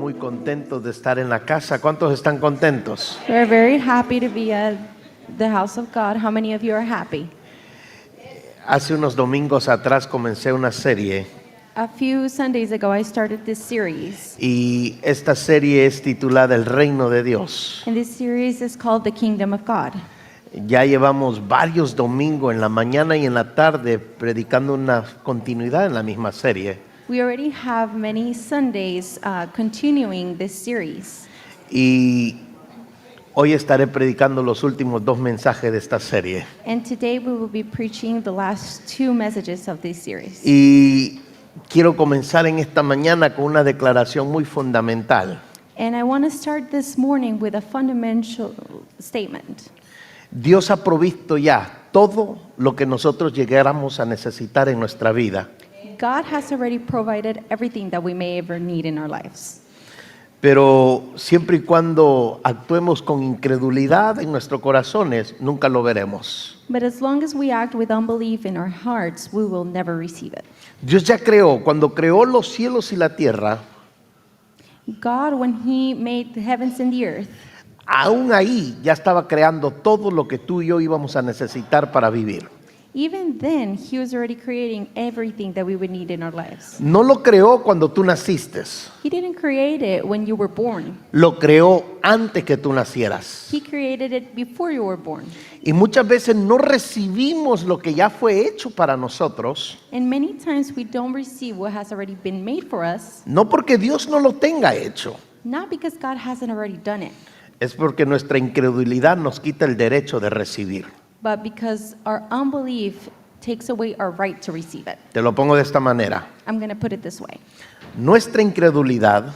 muy contentos de estar en la casa. ¿Cuántos están contentos? We're very happy to be at the house of God. How many of you are happy? Hace unos domingos atrás comencé una serie A few Sundays ago, I started this series, y esta serie es titulada El Reino de Dios. and this series is called The Kingdom of God. Ya llevamos varios domingos en la mañana y en la tarde predicando una continuidad en la misma serie. We already have many Sundays continuing this series, Y hoy estaré predicando los últimos 2 mensajes de esta serie. and today we will be preaching the last 2 messages of this series. Y quiero comenzar en esta mañana con una declaración muy fundamental. And I want to start this morning with a fundamental statement. Dios ha provisto ya todo lo que nosotros llegáramos a necesitar en nuestra vida. God has already provided everything that we may ever need in our lives. Pero siempre y cuando actuemos con incredulidad en nuestros corazones, nunca lo veremos. But as long as we act with unbelief in our hearts, we will never receive it. Dios ya creó, cuando creó los cielos y la tierra, God, when He made the heavens and the earth, aún ahí ya estaba creando todo lo que tú y yo íbamos a necesitar para vivir. even then, He was already creating everything that we would need in our lives. No lo creó cuando tú naciste, He didn't create it when you were born. lo creó antes que tú nacieras. He created it before you were born. Y muchas veces no recibimos lo que ya fue hecho para nosotros, And many times we don't receive what has already been made for us, no porque Dios no lo tenga hecho, not because God hasn't already done it, es porque nuestra incredulidad nos quita el derecho de recibir. but because our unbelief takes away our right to receive it. Te lo pongo de esta manera. I'm going to put it this way. Nuestra incredulidad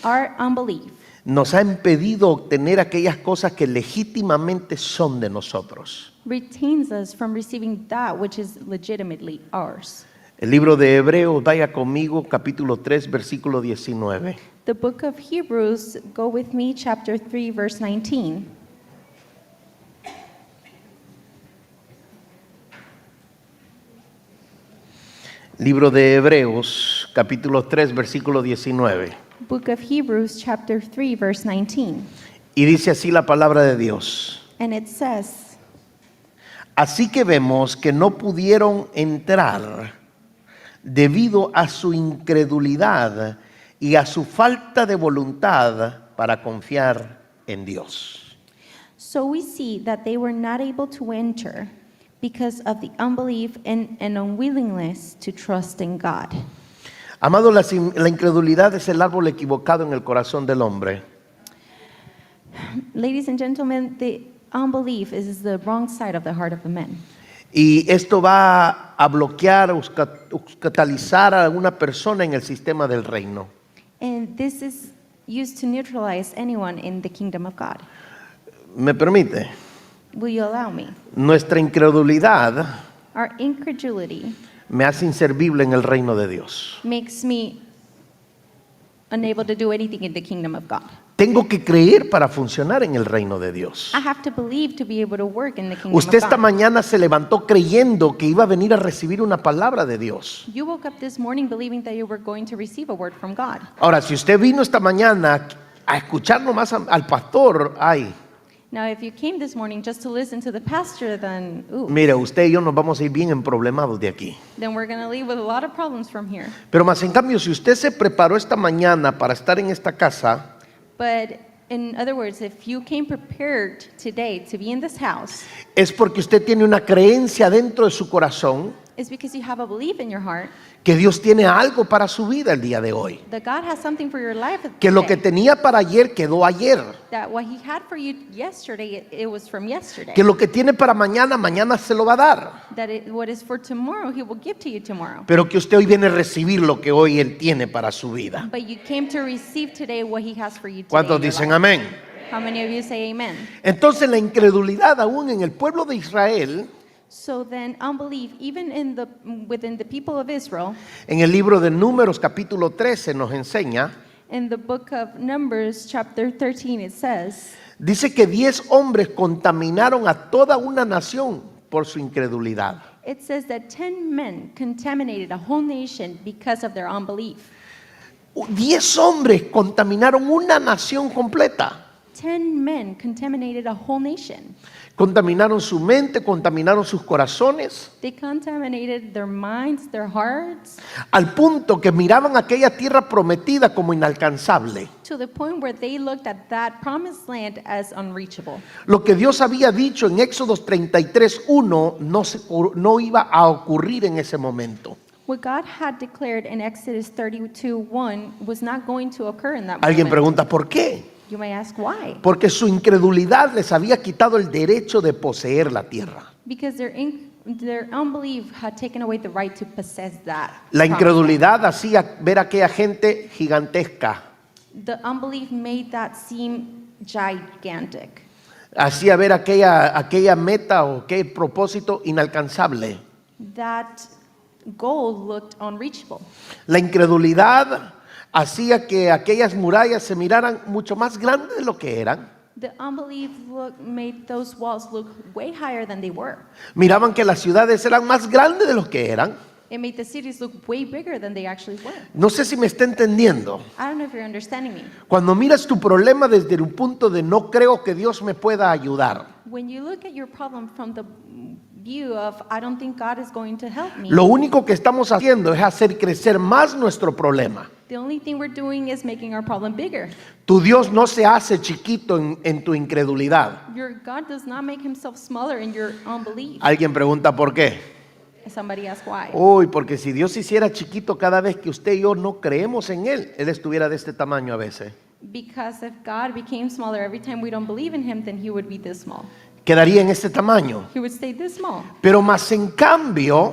Our unbelief nos ha impedido obtener aquellas cosas que legítimamente son de nosotros. retains us from receiving that which is legitimately ours. El libro de Hebreos, vaya conmigo, capítulo 3, versículo 19. The book of Hebrews, go with me, chapter 3, verse 19. Libro de Hebreos, capítulo 3, versículo 19. Book of Hebrews, chapter 3, verse 19. Y dice así la palabra de Dios. And it says, Así que vemos que no pudieron entrar debido a su incredulidad y a su falta de voluntad para confiar en Dios. so we see that they were not able to enter because of the unbelief and unwillingness to trust in God. Amado, la incredulidad es el árbol equivocado en el corazón del hombre. Ladies and gentlemen, the unbelief is the wrong side of the heart of the man. Y esto va a bloquear o catalizar a una persona en el sistema del reino. And this is used to neutralize anyone in the kingdom of God. ¿Me permite? Will you allow me? Nuestra incredulidad Our incredulity me hace inservible en el reino de Dios. makes me unable to do anything in the kingdom of God. Tengo que creer para funcionar en el reino de Dios. I have to believe to be able to work in the kingdom Usted of esta God. mañana se levantó creyendo que iba a venir a recibir una palabra de Dios. You woke up this morning believing that you were going to receive a word from God. Ahora, si usted vino esta mañana a escuchar nomás al pastor, ay, Now, if you came this morning just to listen to the pastor, then, mire, usted y yo nos vamos a ir bien emproblemados de aquí. then we're going to leave with a lot of problems from here. Pero más en cambio, si usted se preparó esta mañana para estar en esta casa, But in other words, if you came prepared today to be in this house, es porque usted tiene una creencia dentro de su corazón it's because you have a belief in your heart que Dios tiene algo para su vida el día de hoy. that God has something for your life Que lo que today. tenía para ayer quedó ayer. That what He had for you yesterday, it was from yesterday. Que lo que tiene para mañana, mañana se lo va a dar. That what is for tomorrow, He will give to you tomorrow. Pero que usted hoy viene a recibir lo que hoy Él tiene para su vida. But you came to receive today what He has for you today. ¿Cuántos in your dicen life. amén? How many of you say amen? Entonces la incredulidad aún en el pueblo de Israel, So then unbelief, even within the people of Israel, en el libro de Números capítulo 13 nos enseña, in the book of Numbers chapter 13 it says, dice que 10 hombres contaminaron a toda una nación por su incredulidad. it says that 10 men contaminated a whole nation because of their unbelief. 10 hombres contaminaron una nación completa. 10 men contaminated a whole nation. Contaminaron su mente, contaminaron sus corazones, They contaminated their minds, their hearts, al punto que miraban aquella tierra prometida como inalcanzable. to the point where they looked at that promised land as unreachable. Lo que Dios había dicho en Éxodo 33:1 no iba a ocurrir en ese momento. What God had declared in Exodus 32:1 was not going to occur in that Alguien moment. pregunta, ¿por qué? You may ask why. Porque su incredulidad les había quitado el derecho de poseer la tierra. Because their unbelief had taken away the right to possess that. La promised incredulidad hacía ver a aquella gente gigantesca, land. The unbelief made that seem gigantic. hacía ver aquella meta o aquel propósito inalcanzable. That goal looked unreachable. La incredulidad hacía que aquellas murallas se miraran mucho más grandes de lo que eran. The unbelief made those walls look way higher than they were. Miraban que las ciudades eran más grandes de lo que eran. It made the cities look way bigger than they actually were. No sé si me está entendiendo. I don't know if you're understanding me. Cuando miras tu problema desde un punto de no creo que Dios me pueda ayudar, When you look at your problem from the view of I don't think God is going to help me, lo único que estamos haciendo es hacer crecer más nuestro problema. the only thing we're doing is making our problem bigger. Tu Dios no se hace chiquito en tu incredulidad. Your God does not make himself smaller in your unbelief. Alguien pregunta por qué. Somebody asks why. Uy, porque si Dios se hiciera chiquito cada vez que usted y yo no creemos en Él, Él estuviera de este tamaño a veces. Because if God became smaller every time we don't believe in him, then he would be this small. Quedaría en este tamaño. He would stay this small. Pero más en cambio,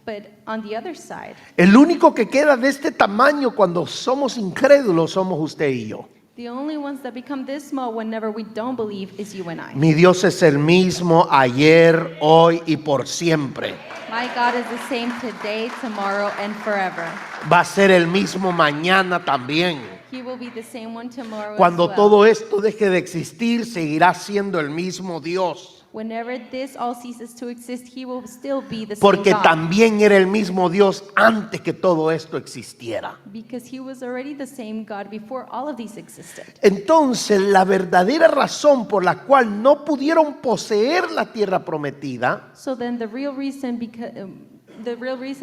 But on the other side, el único que queda de este tamaño cuando somos incrédulos somos usted y yo. the only ones that become this small whenever we don't believe is you and I. Mi Dios es el mismo ayer, hoy y por siempre. My God is the same today, tomorrow, and forever. Va a ser el mismo mañana también. He will be the same one tomorrow Cuando as well. todo esto deje de existir, seguirá siendo el mismo Dios. Whenever this all ceases to exist, he will still be the Porque same God. también era el mismo Dios antes que todo esto existiera. Because he was already the same God before all of these existed. Entonces, la verdadera razón por la cual no pudieron poseer la tierra prometida So then the real reason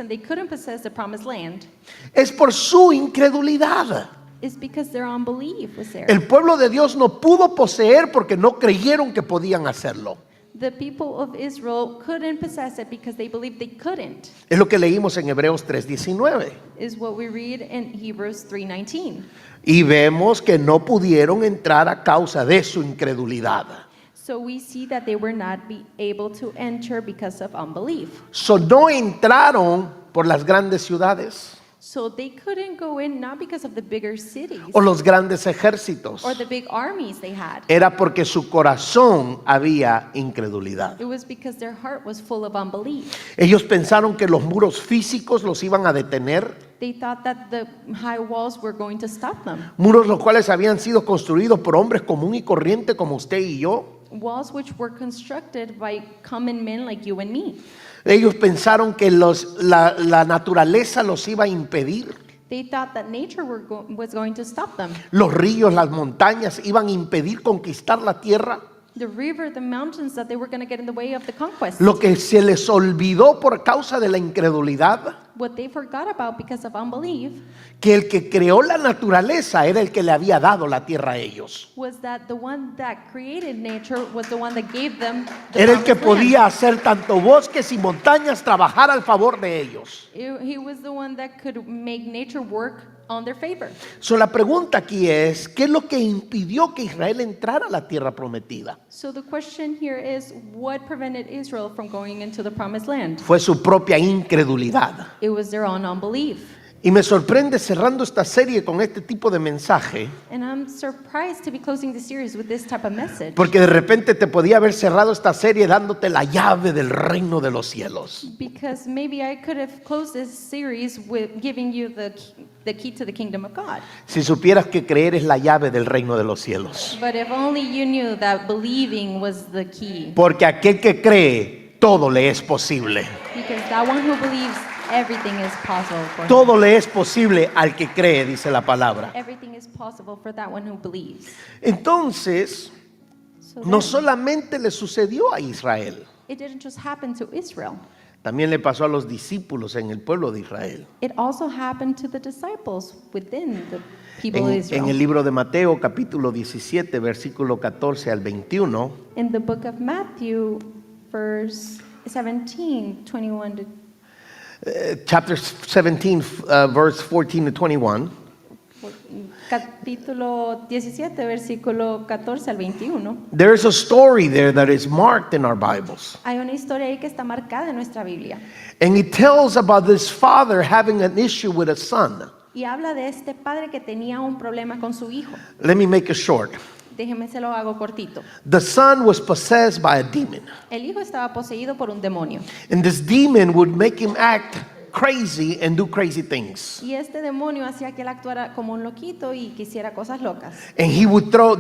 they couldn't possess the promised land es por su incredulidad. is because their unbelief was there. El pueblo de Dios no pudo poseer porque no creyeron que podían hacerlo. The people of Israel couldn't possess it because they believed they couldn't, Es lo que leímos en Hebreos 3:19. is what we read in Hebrews 3:19. Y vemos que no pudieron entrar a causa de su incredulidad. So we see that they were not able to enter because of unbelief. No entraron por las grandes ciudades So they couldn't go in not because of the bigger cities o los grandes ejércitos. or the big armies they had. Era porque su corazón había incredulidad. It was because their heart was full of unbelief. Ellos pensaron que los muros físicos los iban a detener, They thought that the high walls were going to stop them. muros los cuales habían sido construidos por hombres común y corriente como usted y yo. Walls which were constructed by common men like you and me. Ellos pensaron que la naturaleza los iba a impedir. They thought that nature was going to stop them. Los ríos, las montañas iban a impedir conquistar la tierra. The river, the mountains, that they were going to get in the way of the conquest. Lo que se les olvidó por causa de la incredulidad, What they forgot about because of unbelief que el que creó la naturaleza era el que le había dado la tierra a ellos. was that the one that created nature was the one that gave them the Era el que promised land. podía hacer tanto bosques y montañas trabajar al favor de ellos. He was the one that could make nature work on their favor. La pregunta aquí es, ¿qué es lo que impidió que Israel entrara a la tierra prometida? So the question here is, what prevented Israel from going into the promised land? Fue su propia incredulidad. It was their own unbelief. Y me sorprende cerrando esta serie con este tipo de mensaje, And I'm surprised to be closing the series with this type of message. porque de repente te podía haber cerrado esta serie dándote la llave del reino de los cielos. Because maybe I could have closed this series with giving you the key to the kingdom of God. Si supieras que creer es la llave del reino de los cielos. But if only you knew that believing was the key. Porque aquel que cree, todo le es posible. Because that one who believes, Everything is possible for him. Todo le es posible al que cree, dice la palabra. Everything is possible for that one who believes. Entonces, So no then, solamente le sucedió a Israel, it didn't just happen to Israel. también le pasó a los discípulos en el pueblo de Israel. It also happened to the disciples within the people of En Israel. el libro de Mateo, capítulo 17, versículo 14 al 21, In the book of Matthew, verse 17, 21 to chapter 17, verse 14 to 21, capítulo 17, versículo 14 al 21. there is a story there that is marked in our Bibles. Hay una historia ahí que está marcada en nuestra Biblia And it tells about this father having an issue with a son. y habla de este padre que tenía un problema con su hijo. Let me make it short. Déjeme se lo hago cortito. The son was possessed by a demon. El hijo estaba poseído por un demonio And this demon would make him act crazy and do crazy things. y este demonio hacía que él actuara como un loquito y quisiera cosas locas. And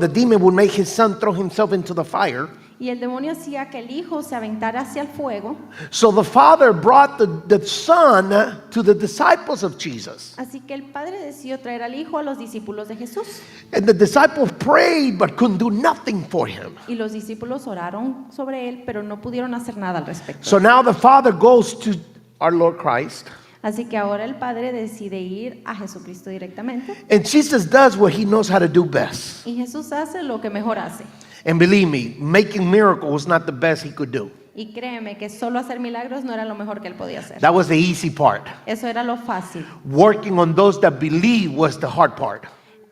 the demon would make his son throw himself into the fire. Y el demonio hacía que el hijo se aventara hacia el fuego. So the father brought the son to the disciples of Jesus. Así que el padre decidió traer al hijo a los discípulos de Jesús. And the disciples prayed but couldn't do nothing for him. Y los discípulos oraron sobre él, pero no pudieron hacer nada al respecto. So now the father goes to our Lord Christ. Así que ahora el padre decide ir a Jesucristo directamente. And Jesus does what he knows how to do best. Y Jesús hace lo que mejor hace. And believe me, making miracles was not the best he could do. Y créeme que solo hacer milagros no era lo mejor que él podía hacer. That was the easy part. Eso era lo fácil. Working on those that believe was the hard part.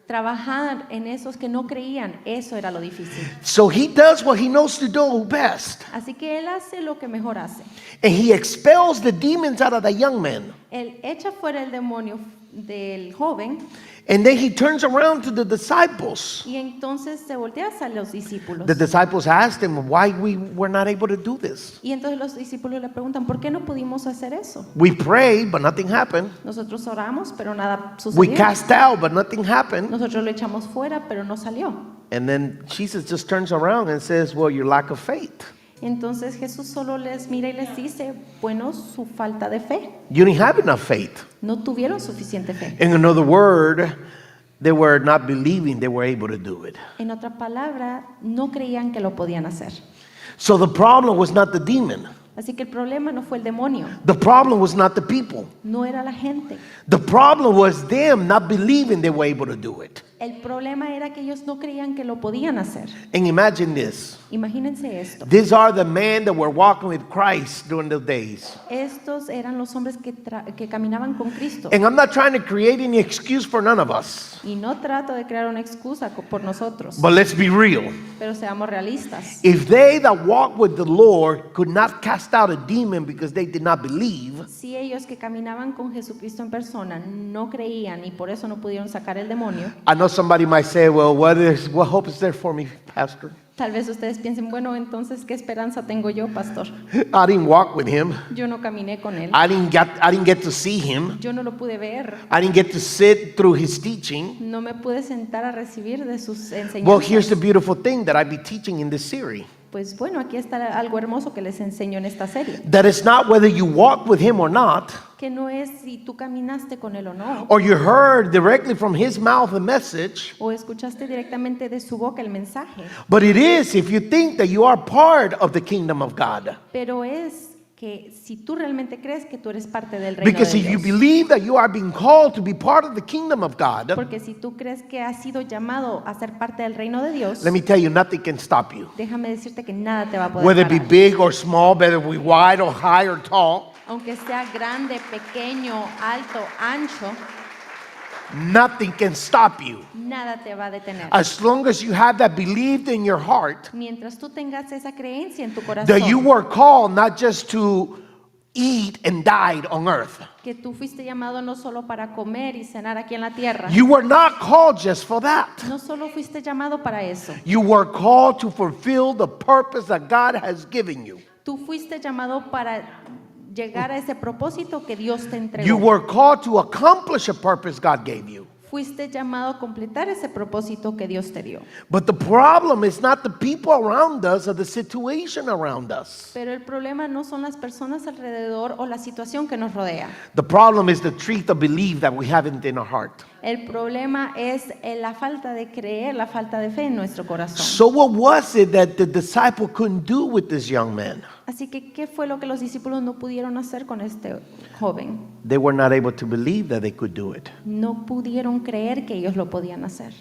Trabajar en esos que no creían, eso era lo difícil. So he does what he knows to do best. Así que él hace lo que mejor hace. And he expels the demons out of the young man. Él echa fuera el demonio del joven And then he turns around to the disciples. y entonces se voltea hacia los discípulos. The disciples asked him why we were not able to do this. Y entonces los discípulos le preguntan, ¿por qué no pudimos hacer eso? We prayed, but nothing happened. Nosotros oramos, pero nada We sucedió. cast out, but nothing happened. Nosotros lo echamos fuera, pero no salió. And then Jesus just turns around and says, well, your lack of faith. Entonces Jesús solo les mira y les dice, bueno, su falta de fe. You didn't have enough faith. No tuvieron suficiente fe. In another word, they were not believing they were able to do it. En otra palabra, no creían que lo podían hacer. So the problem was not the demon. Así que el problema no fue el demonio, The problem was not the people. no era la gente. The problem was them not believing they were able to do it. El problema era que ellos no creían que lo podían hacer. And imagine this. Imagínense esto. These are the men that were walking with Christ during those days. Estos eran los hombres que caminaban con Cristo. And I'm not trying to create any excuse for none of us. Y no trato de crear una excusa por nosotros, But let's be real. pero seamos realistas. If they that walk with the Lord could not cast out a demon because they did not believe, Si ellos que caminaban con Jesucristo en persona no creían y por eso no pudieron sacar el demonio, I know somebody might say, well, what hope is there for me, Pastor? tal vez ustedes piensen, bueno, entonces, ¿qué esperanza tengo yo, pastor? I didn't walk with him. Yo no caminé con él. I didn't get to see him. Yo no lo pude ver. I didn't get to sit through his teaching. No me pude sentar a recibir de sus Well, here's the enseñanzas. beautiful thing that I be teaching in this series. Pues bueno, aquí está algo hermoso que les enseño en esta serie. That it's not whether you walk with him or not, Que no es si tú caminaste con él o no, or you heard directly from his mouth a message, o escuchaste directamente de su boca el mensaje, but it is if you think that you are part of the kingdom of God. pero es que si tú realmente crees que tú eres parte del reino Because de if you Dios. believe that you are being called to be part of the kingdom of God, Porque si tú crees que has sido llamado a ser parte del reino de Dios, let me tell you, nothing can stop you. déjame decirte que nada te va a poder Whether it be parar. big or small, whether it be wide or high or tall, Aunque sea grande, pequeño, alto, ancho, nothing can stop you. nada te va a detener. As long as you have that believed in your heart Mientras tú tengas esa creencia en tu that you corazón, were called not just to eat and died on earth. que tú fuiste llamado no solo para comer y cenar aquí en la tierra, You were not called just for that. no solo fuiste llamado para eso, You were called to fulfill the purpose that God has given you. tú fuiste llamado para llegar a ese propósito que Dios te You entregó. were called to accomplish a purpose God gave you. Fuiste llamado a completar ese propósito que Dios te dio. But the problem is not the people around us or the situation around us. Pero el problema no son las personas alrededor o la situación que nos rodea. The problem is the truth of belief that we have in our heart. El problema es la falta de creer, la falta de fe en nuestro corazón. So what was it that the disciple couldn't do with this young man? Así que, ¿qué fue lo que los discípulos no pudieron hacer con este joven? They were not able to believe that they could do it. No pudieron creer que ellos lo podían hacer.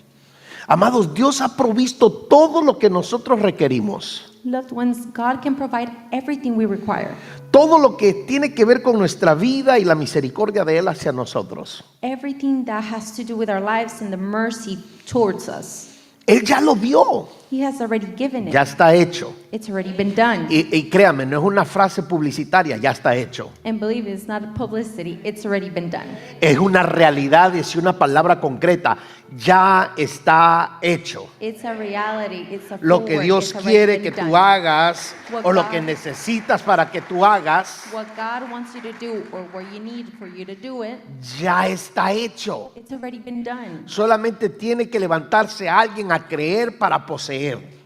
Amados, Dios ha provisto todo lo que nosotros requerimos. Loved ones, God can provide everything we require. Todo lo que tiene que ver con nuestra vida y la misericordia de Él hacia nosotros. Everything that has to do with our lives and the mercy towards us. Él ya lo dio. He has already given it. Ya está hecho. It's already been done. Y créame, no es una frase publicitaria, ya está hecho. And believe it's not publicity, it's already been done. Es una realidad, es una palabra concreta. Ya está hecho. It's a reality, it's a Lo full que work, Dios it's already quiere been que done. tú hagas What o lo God- que necesitas para que tú hagas, What God wants you to do or what you need for you to do it, ya está hecho. it's already been done. Solamente tiene que levantarse alguien a creer para poseer.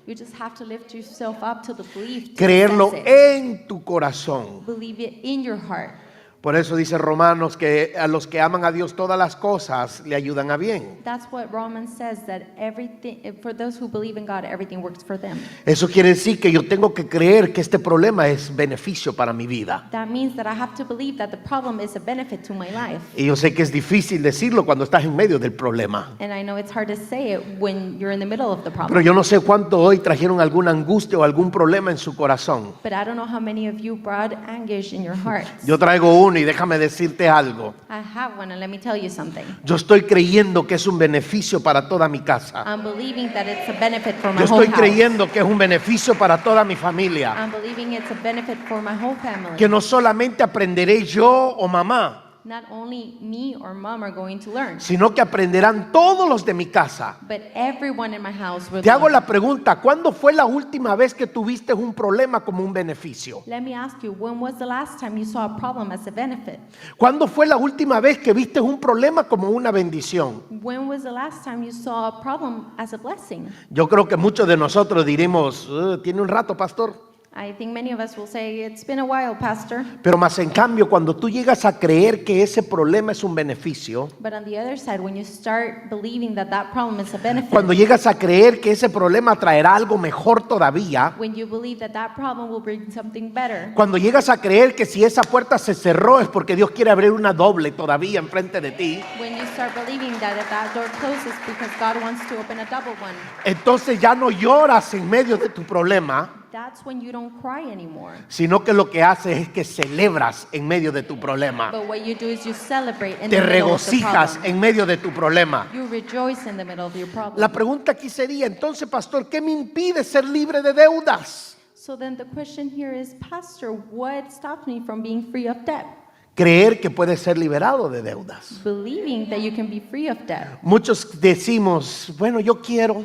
You just have to lift yourself up to the belief, to Creerlo possess it. en tu corazón. Believe it in your heart. Por eso dice Romanos que a los que aman a Dios todas las cosas le ayudan a bien. That's what Romans says, that everything, for those who believe in God, everything works for them. Eso quiere decir que yo tengo que creer que este problema es beneficio para mi vida. That means that I have to believe that the problem is a benefit to my life. Y yo sé que es difícil decirlo cuando estás en medio del problema. And I know it's hard to say it when you're in the middle of the Pero problem. yo no sé cuánto hoy trajeron alguna angustia o algún problema en su corazón. But I don't know how many of you brought anguish in your hearts. Yo traigo uno y déjame decirte algo. I have one, and let me tell you something. Yo estoy creyendo que es un beneficio para toda mi casa. I'm believing that it's a benefit for my Yo whole estoy house. creyendo que es un beneficio para toda mi familia. I'm believing it's a benefit for my whole family. Que no solamente aprenderé yo o mamá, Not only me or mom are going to learn, sino que aprenderán todos los de mi casa. but everyone in my house will Te hago learn. la pregunta, ¿cuándo fue la última vez que tuviste un problema como un beneficio? Let me ask you, when was the last time you saw a problem as a benefit? ¿Cuándo fue la última vez que viste un problema como una bendición? When was the last time you saw a problem as a blessing? Yo creo que muchos de nosotros diremos, tiene un rato, pastor. I think many of us will say, it's been a while, Pastor. Pero más en cambio, cuando tú llegas a creer que ese problema es un beneficio, But on the other side, when you start believing that that problem is a benefit, cuando llegas a creer que ese problema traerá algo mejor todavía, when you believe that that problem will bring something better, cuando llegas a creer que si esa puerta se cerró es porque Dios quiere abrir una doble todavía enfrente de ti, when you start believing that if that door closes because God wants to open a double one, entonces ya no lloras en medio de tu problema, that's when you don't cry anymore. sino que lo que haces es que celebras en medio de tu problema. But what you do is you celebrate in Te the middle of the regocijas problem. en medio de tu problema. You rejoice in the middle of your problem. La pregunta aquí sería, entonces, pastor, ¿qué me impide ser libre de deudas? So then the question here is, Pastor, what stops me from being free of debt? Creer que puedes ser liberado de deudas. Believing that you can be free of debt. Muchos decimos, bueno, yo quiero,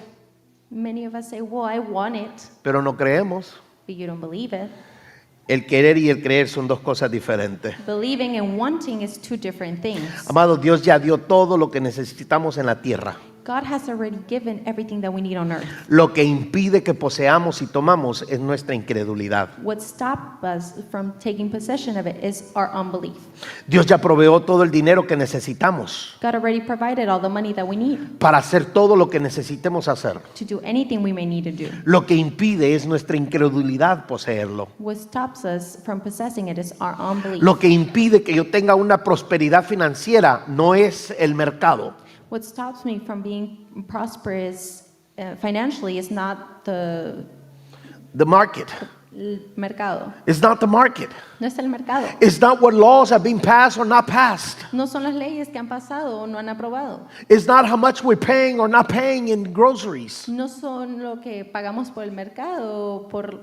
Many of us say, well, I want it, pero no creemos. but you don't believe it. El querer y el creer son dos cosas diferentes. Believing and wanting is two different things. Amado, Dios ya dio todo lo que necesitamos en la tierra. God has already given everything that we need on earth. Lo que impide que poseamos y tomamos es nuestra incredulidad. What stops us from taking possession of it is our unbelief. Dios ya proveó todo el dinero que necesitamos God already provided all the money that we need para hacer todo lo que necesitemos hacer. to do anything we may need to do. Lo que impide es nuestra incredulidad poseerlo. What stops us from possessing it is our unbelief. Lo que impide que yo tenga una prosperidad financiera no es el mercado. What stops me from being prosperous financially is not the market. mercado. It's not the market. No es el mercado. It's not what laws have been passed or not passed. No son las leyes que han pasado o no han aprobado. It's not how much we're paying or not paying in groceries. No son lo que pagamos por el mercado o por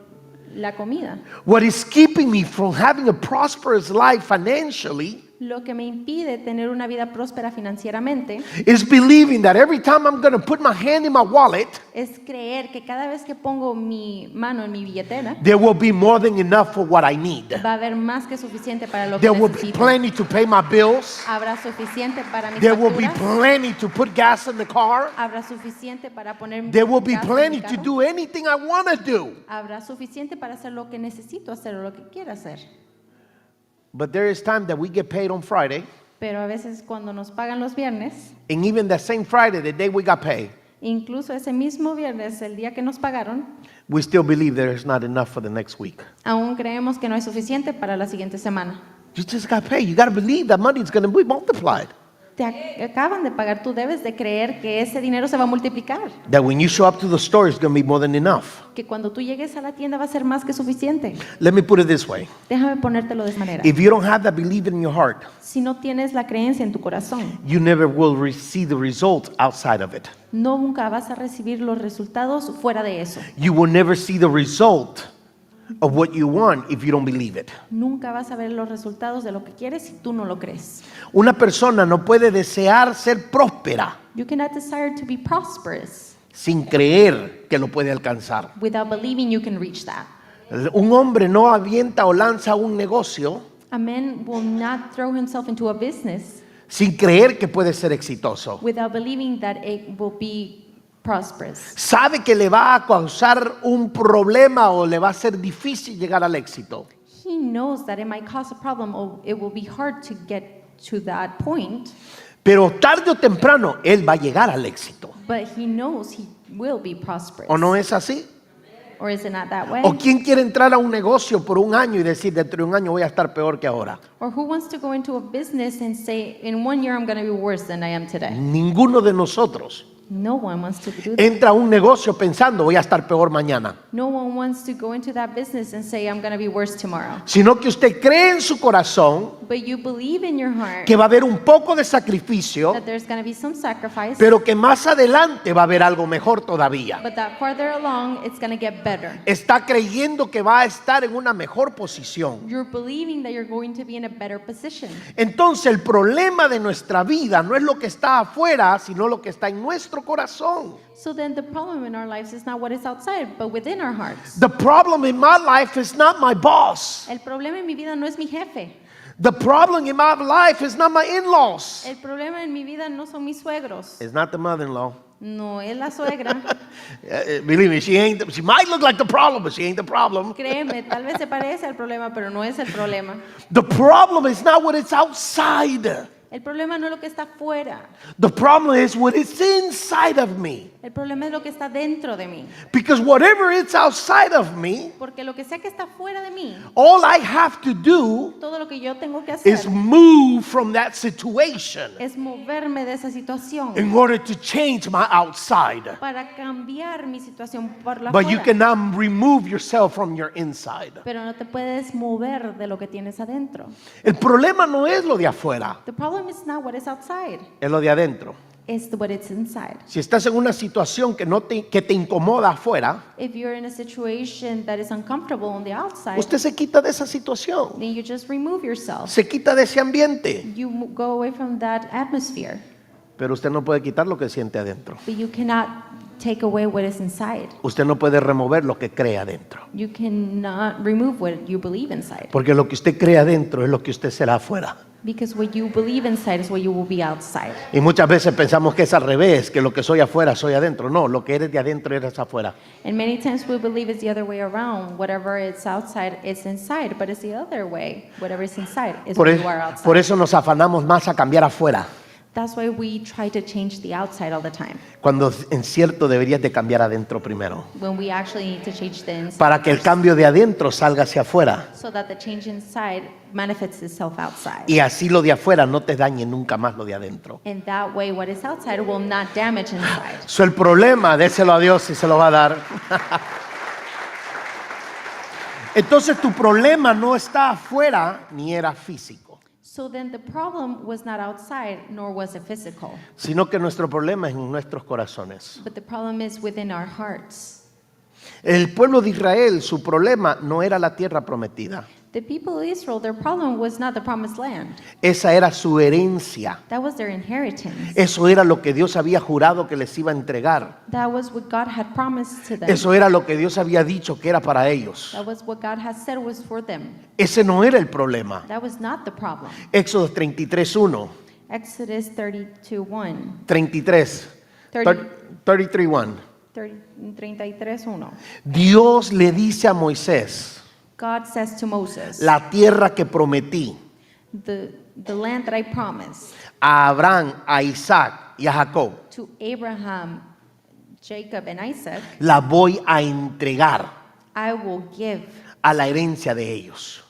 la comida. What is keeping me from having a prosperous life financially Lo que me impide tener una vida próspera financieramente is believing that every time I'm going to put my hand in my wallet, es creer que cada vez que pongo mi mano en mi billetera, there will be more than enough for what I need. va a haber más que suficiente para lo que There will be necesito. plenty to pay my bills. Habrá suficiente para mis There will be facturas. plenty to put gas in the car. Habrá suficiente para poner There will be gas en mi plenty to carro. do anything I want to do. Habrá suficiente para hacer lo que necesito hacer o lo que quiero hacer. But there is time that we get paid on Friday, Pero a veces cuando nos pagan los viernes, and even that same Friday, the day we got paid, incluso ese mismo viernes, el día que nos pagaron, we still believe there is not enough for the next week. aún creemos que no hay suficiente para la siguiente semana. You just got paid. You got to believe that money is going to be multiplied. Te acaban de pagar, tú debes de creer que ese dinero se va a multiplicar, That when you show up to the store, it's going to be more than enough. que cuando tú llegues a la tienda va a ser más que suficiente. Let me put it this way. Déjame ponértelo de esta manera. If you don't have that belief in your heart, Si no tienes la creencia en tu corazón, you never will see the result outside of it. nunca vas a recibir los resultados fuera de eso. You will never see the result of what you want if you don't believe it. Nunca vas a ver los resultados de lo que quieres si tú no lo crees. Una persona no puede desear ser próspera You cannot desire to be prosperous sin creer que lo puede alcanzar. without believing you can reach that. Un hombre no avienta o lanza un negocio A man will not throw himself into a business sin creer que puede ser exitoso. without believing that it will be prosperous. Sabe que le va a causar un problema o le va a ser difícil llegar al éxito. He knows that it might cause a problem or it will be hard to get to that point, Pero tarde o temprano él va a llegar al éxito. but he knows he will be prosperous. ¿O no es así? Or is it not that way? ¿O quién quiere entrar a un negocio por un año y decir dentro de un año voy a estar peor que ahora? Or who wants to go into a business and say, in 1 year I'm going to be worse than I am today? Ninguno de nosotros No one wants to do that. entra a un negocio pensando voy a estar peor mañana. No one wants to go into that business and say, I'm going to be worse tomorrow. Sino que usted cree en su corazón But you believe in your heart que va a haber un poco de sacrificio, that there's going to be some sacrifice, pero que más adelante va a haber algo mejor todavía. but that farther along it's going to get better. Está creyendo que va a estar en una mejor posición. You're believing that you're going to be in a better position. Entonces el problema de nuestra vida no es lo que está afuera, sino lo que está en nuestro corazón. So then the problem in our lives is not what is outside, but within our hearts. The problem in my life is not my boss. El problema en mi vida no es mi jefe. The problem in my life is not my in-laws. El problema en mi vida no son mis suegros. It's not the mother-in-law. No es la suegra. Believe me, she might look like the problem, but she ain't the problem. Créeme, tal vez se parece al problema, pero no es el problema. The problem is not what is outside. El problema no es lo que está afuera. The problem is what is inside of me. El problema es lo que está dentro de mí. Because whatever is outside of me, Porque lo que sea que está fuera de mí, all I have to do todo lo que yo tengo que hacer is move from that situation es moverme de esa situación in order to change my outside. para cambiar mi situación por la But you afuera. cannot remove yourself from your inside. Pero no te puedes mover de lo que tienes adentro. El problema no es lo de afuera, The problem is not what is outside, es lo de adentro. it's what is inside. Si estás en una situación que te incomoda afuera, If you're in a situation that is uncomfortable on the outside, usted se quita de esa situación, then you just remove yourself. se quita de ese ambiente. You go away from that atmosphere, Pero usted no puede quitar lo que siente adentro. but you cannot take away what is inside. Usted no puede remover lo que cree adentro. You cannot remove what you believe inside. Porque lo que usted cree adentro es lo que usted será afuera. Because what you believe inside is what you will be outside. Y muchas veces pensamos que es al revés, que lo que soy afuera soy adentro. No, lo que eres de adentro eres afuera. And many times we believe it's the other way around. Whatever is outside is inside, but it's the other way. Whatever is inside is Por, what you are outside. por eso nos afanamos más a cambiar afuera, That's why we try to change the outside all the time, cuando en cierto deberías de cambiar adentro primero, when we actually need to change the inside para que el cambio de adentro salga hacia afuera. so that the change inside manifests itself outside. Y así lo de afuera no te dañe nunca más lo de adentro. And that way what is outside will not damage inside. So, el problema, déselo a Dios si se lo va a dar. Entonces tu problema no está afuera ni era físico, So then the problem was not outside, nor was it physical, sino que nuestro problema es en nuestros corazones. but the problem is within our hearts. El pueblo de Israel, su problema no era la tierra prometida. The people of Israel, their problem was not the promised land. Esa era su herencia. That was their inheritance. Eso era lo que Dios había jurado que les iba a entregar. That was what God had promised to them. Eso era lo que Dios había dicho que era para ellos. That was what God had said was for them. Ese no era el problema. That was not the problem. Éxodo 33:1. Exodus 32:1. 33. 33:1. 33:1. Dios le dice a Moisés, God says to Moses, la tierra que prometí the land that I promised a Abraham, a Isaac y a Jacob, to Abraham, Jacob, and Isaac, la voy a entregar I will give a la herencia de ellos.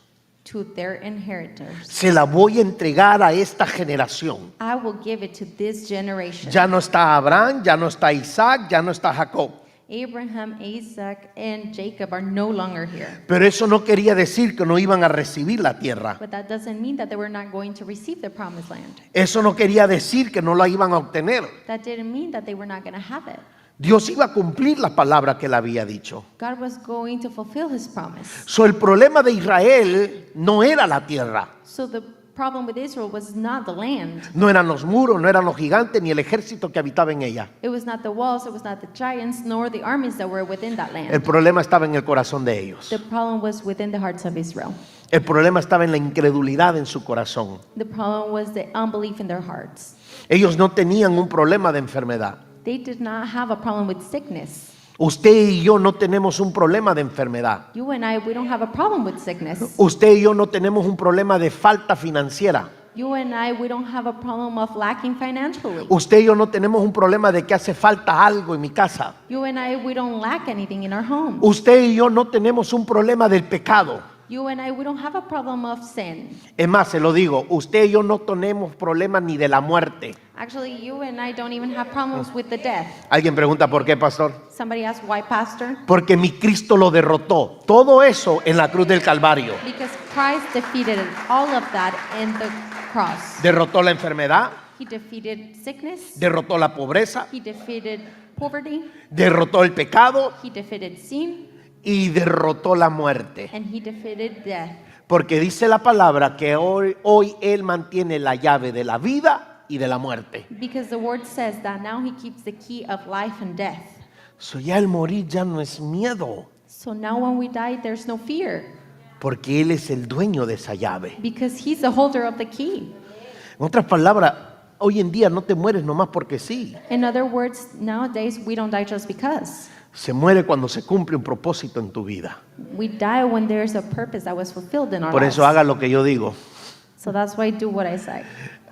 to their inheritors. Se la voy a entregar a esta generación. I will give it to this generation. Ya no está Abraham, ya no está Isaac, ya no está Jacob. Abraham, Isaac, and Jacob are no longer here. Pero eso no quería decir que no iban a recibir la tierra. But that doesn't mean that they were not going to receive the promised land. Eso no quería decir que no la iban a obtener. That didn't mean that they were not going to have it. Dios iba a cumplir la palabra que él había dicho. God was going to fulfill his promise. So, el problema de Israel no era la tierra. So the problem with Israel was not the land. No eran los muros, no eran los gigantes, ni el ejército que habitaba en ella. It was not the walls, it was not the giants, nor the armies that were within that land. El problema estaba en el corazón de ellos. The problem was within the hearts of Israel. El problema estaba en la incredulidad en su corazón. The problem was the unbelief in their hearts. Ellos no tenían un problema de enfermedad. They did not have a problem with sickness. Usted y yo no tenemos un problema de enfermedad. You and I, we don't have a problem with sickness. Usted y yo no tenemos un problema de falta financiera. You and I, we don't have a problem of lacking financially. Usted y yo no tenemos un problema de que hace falta algo en mi casa. You and I, we don't lack anything in our home. Usted y yo no tenemos un problema del pecado. You and I, we don't have a problem of sin. Es más, se lo digo, usted y yo no tenemos problemas ni de la muerte. Actually, you and I don't even have problems with the death. Alguien pregunta, ¿por qué, pastor? Somebody asked, why, Pastor? Porque mi Cristo lo derrotó. Todo eso en la cruz del Calvario. Because Christ defeated all of that in the cross. Derrotó la enfermedad, He defeated sickness. derrotó la pobreza, He defeated poverty. derrotó el pecado He defeated sin. y derrotó la muerte. And he defeated death. Porque dice la palabra que hoy Él mantiene la llave de la vida y de la muerte. Because the word says that now he keeps the key of life and death. So ya el morir ya no es miedo, So now when we die, there's no fear. porque Él es el dueño de esa llave. Because he's the holder of the key. En otras palabras, hoy en día no te mueres nomás porque sí. In other words, nowadays we don't die just because. Se muere cuando se cumple un propósito en tu vida. We die when there's a purpose that was fulfilled in our Por eso lives. haga lo que yo digo. So that's why I do what I say.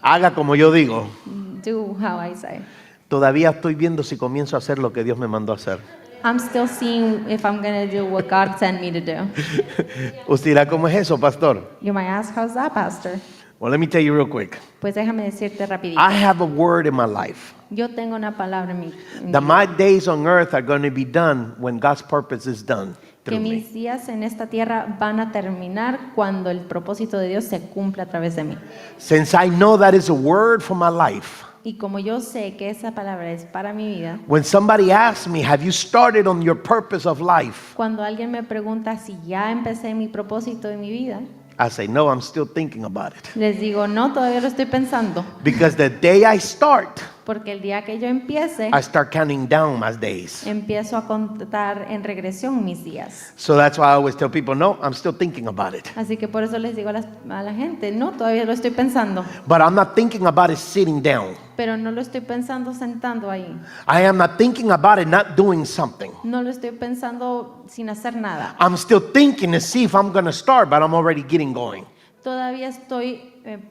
Haga como yo digo. Do how I say. Todavía estoy viendo si comienzo a hacer lo que Dios me mandó a hacer. I'm still seeing if I'm going to do what God sent me to do. Usted dirá, ¿cómo es eso, pastor? You might ask, how's that, Pastor? Well, let me tell you real quick. Pues déjame decirte rapidito. I have a word in my life Yo tengo una palabra en mi that my days on earth are going to be done when God's purpose is done que through me. mis días en esta tierra van a terminar cuando el propósito de Dios se cumpla a través de mí. Since I know that is a word for my life, Y como yo sé que esa palabra es para mi vida, when somebody asks me, have you started on your purpose of life? cuando alguien me pregunta si ya empecé mi propósito de mi vida, I say, no, I'm still thinking about it. les digo, no, todavía lo estoy pensando, Because the day I start, porque el día que yo empiece, I start counting down my days. empiezo a contar en regresión mis días. So that's why I always tell people, no, I'm still thinking about it. Así que por eso les digo a la gente, no, todavía lo estoy pensando, But I'm not thinking about it sitting down. pero no lo estoy pensando sentando ahí. I am not thinking about it not doing something. No lo estoy pensando sin hacer nada. I'm still thinking to see if I'm going to start, but I'm already getting going. Todavía estoy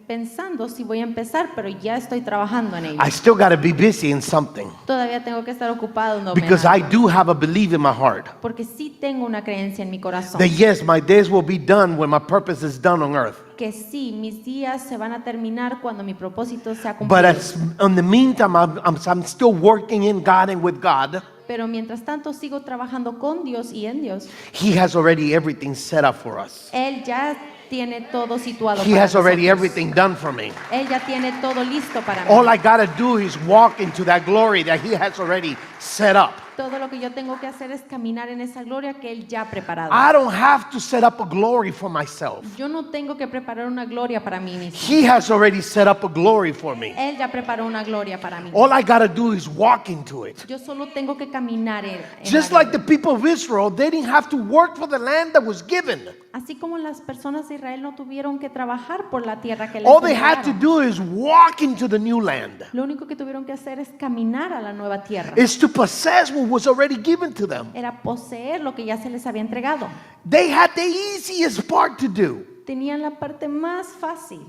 pensando si voy a empezar, pero ya estoy trabajando en ello. I still got to be busy in something Todavía tengo que estar ocupado en because I do have a belief in my heart porque sí tengo una creencia en mi corazón. that yes, my days will be done when my purpose is done on earth. Que sí, mis días se van a terminar cuando mi propósito sea But cumplido. in the meantime, I'm still working in God and with God. Pero mientras tanto sigo trabajando con Dios y en Dios. He has already everything set up for us. Él ya tiene todo situado He para has already nosotros. everything done for me. Él ya tiene todo listo para mí. All I got to do is walk into that glory that He has already set up. Todo lo que yo tengo que hacer es caminar en esa gloria que Él ya ha preparado. I don't have to set up a glory for myself. Yo no tengo que preparar una gloria para mí mismo. He has already set up a glory for me. Él ya preparó una gloria para mí. All I got to do is walk into it. Yo solo tengo que caminar en Just la like the gloria. people of Israel, they didn't have to work for the land that was given. Así como las personas de Israel no tuvieron que trabajar por la tierra que les All they had to entregaron. do is walk into the new land. Lo único que tuvieron que hacer es caminar a la nueva tierra. Is to possess what was already given to them. Era poseer lo que ya se les había entregado. They had the easiest part to do. Tenían la parte más fácil.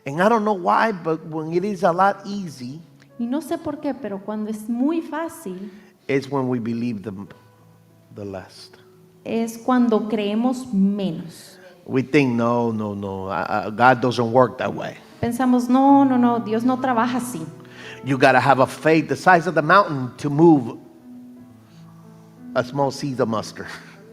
And I don't know why, but when it is a lot easy, Y no sé por qué, pero cuando es muy fácil, it's when we believe the less. es cuando creemos menos. We think, no, God doesn't work that way. Pensamos, no, Dios no trabaja así. You got to have a faith the size of the mountain to move a small seed of mustard.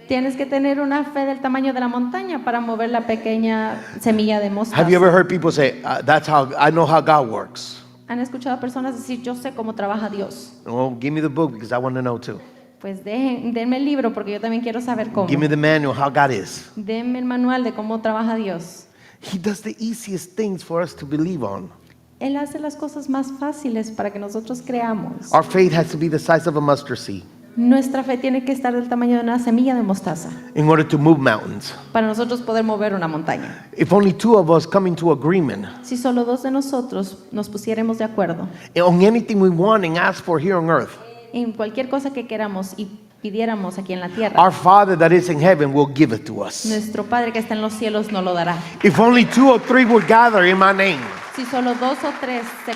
Tienes que tener una fe del tamaño de la montaña para mover la pequeña semilla de mostaza. Have you ever heard people say, that's how I know how God works? ¿Han escuchado personas decir, yo sé cómo trabaja Dios? Well, give me the book because I want to know too. Pues denme el libro porque yo también quiero saber cómo. Give me the manual how God is. Denme el manual de cómo trabaja Dios. He does the easiest things for us to believe on. Él hace las cosas más fáciles para que nosotros creamos. Our faith has to be the size of a mustard seed Nuestra fe tiene que estar del tamaño de una semilla de mostaza in order to move mountains. para nosotros poder mover una montaña. If only two of us come into agreement Si solo dos de nosotros nos pusiéramos de acuerdo on anything we want and ask for here on earth, en cualquier cosa que queramos y pidiéramos aquí en la tierra, our Father that is in heaven will give it to us. nuestro Padre que está en los cielos nos lo dará. If only 2 or 3 would gather in my name, Si solo dos o tres se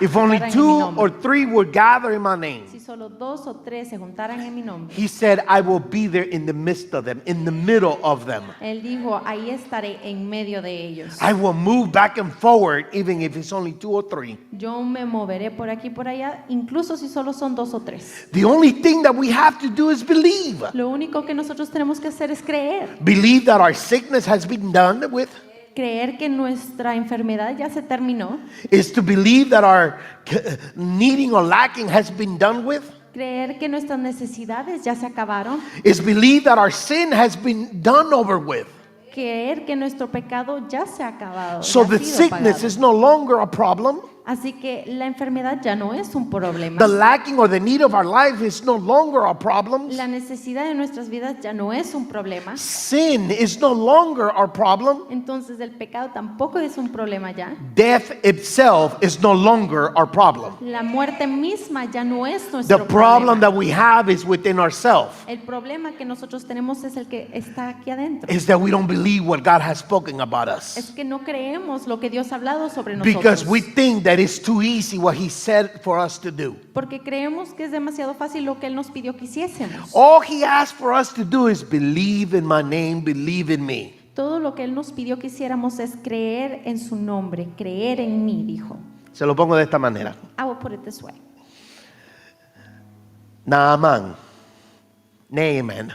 if only juntaran en mi 2 nombre, or 3 would gather in my name, si solo dos o tres se juntaran en mi nombre, He said, I will be there in the midst of them, in the middle of them. Él dijo, ahí estaré en medio de ellos. I will move back and forward, even if it's only 2 or 3. Yo me moveré por aquí y por allá, incluso si solo son dos o tres. The only thing that we have to do is believe. Lo único que nosotros tenemos que hacer es creer. Believe that our sickness has been done with. Creer que nuestra enfermedad ya se terminó. Is to believe that our needing or lacking has been done with. Creer que nuestras necesidades ya se acabaron. Is believe that our sin has been done over with. Creer que nuestro pecado ya se ha acabado. So ya ha the sido sickness pagado. is no longer a problem. Así que la enfermedad ya no es un problema. The lacking or the need of our life is no longer a problem. La necesidad de nuestras vidas ya no es un problema. Sin is no longer our problem. Entonces el pecado tampoco es un problema ya. Death itself is no longer our problem. La muerte misma ya no es The nuestro problem problema. that we have is within ourselves. El problema que nosotros tenemos es el que está aquí adentro. Is that we don't believe what God has spoken about Es us. que no creemos lo que Dios ha hablado sobre nosotros. Because we think that it's too easy what He said for us to do. Porque creemos que es demasiado fácil lo que Él nos pidió que hiciésemos. All He asked for us to do is believe in my name, believe in me. Todo lo que Él nos pidió que hiciéramos es creer en su nombre, creer en mí, dijo. Se lo pongo de esta manera. I will put it this way. Naaman Naaman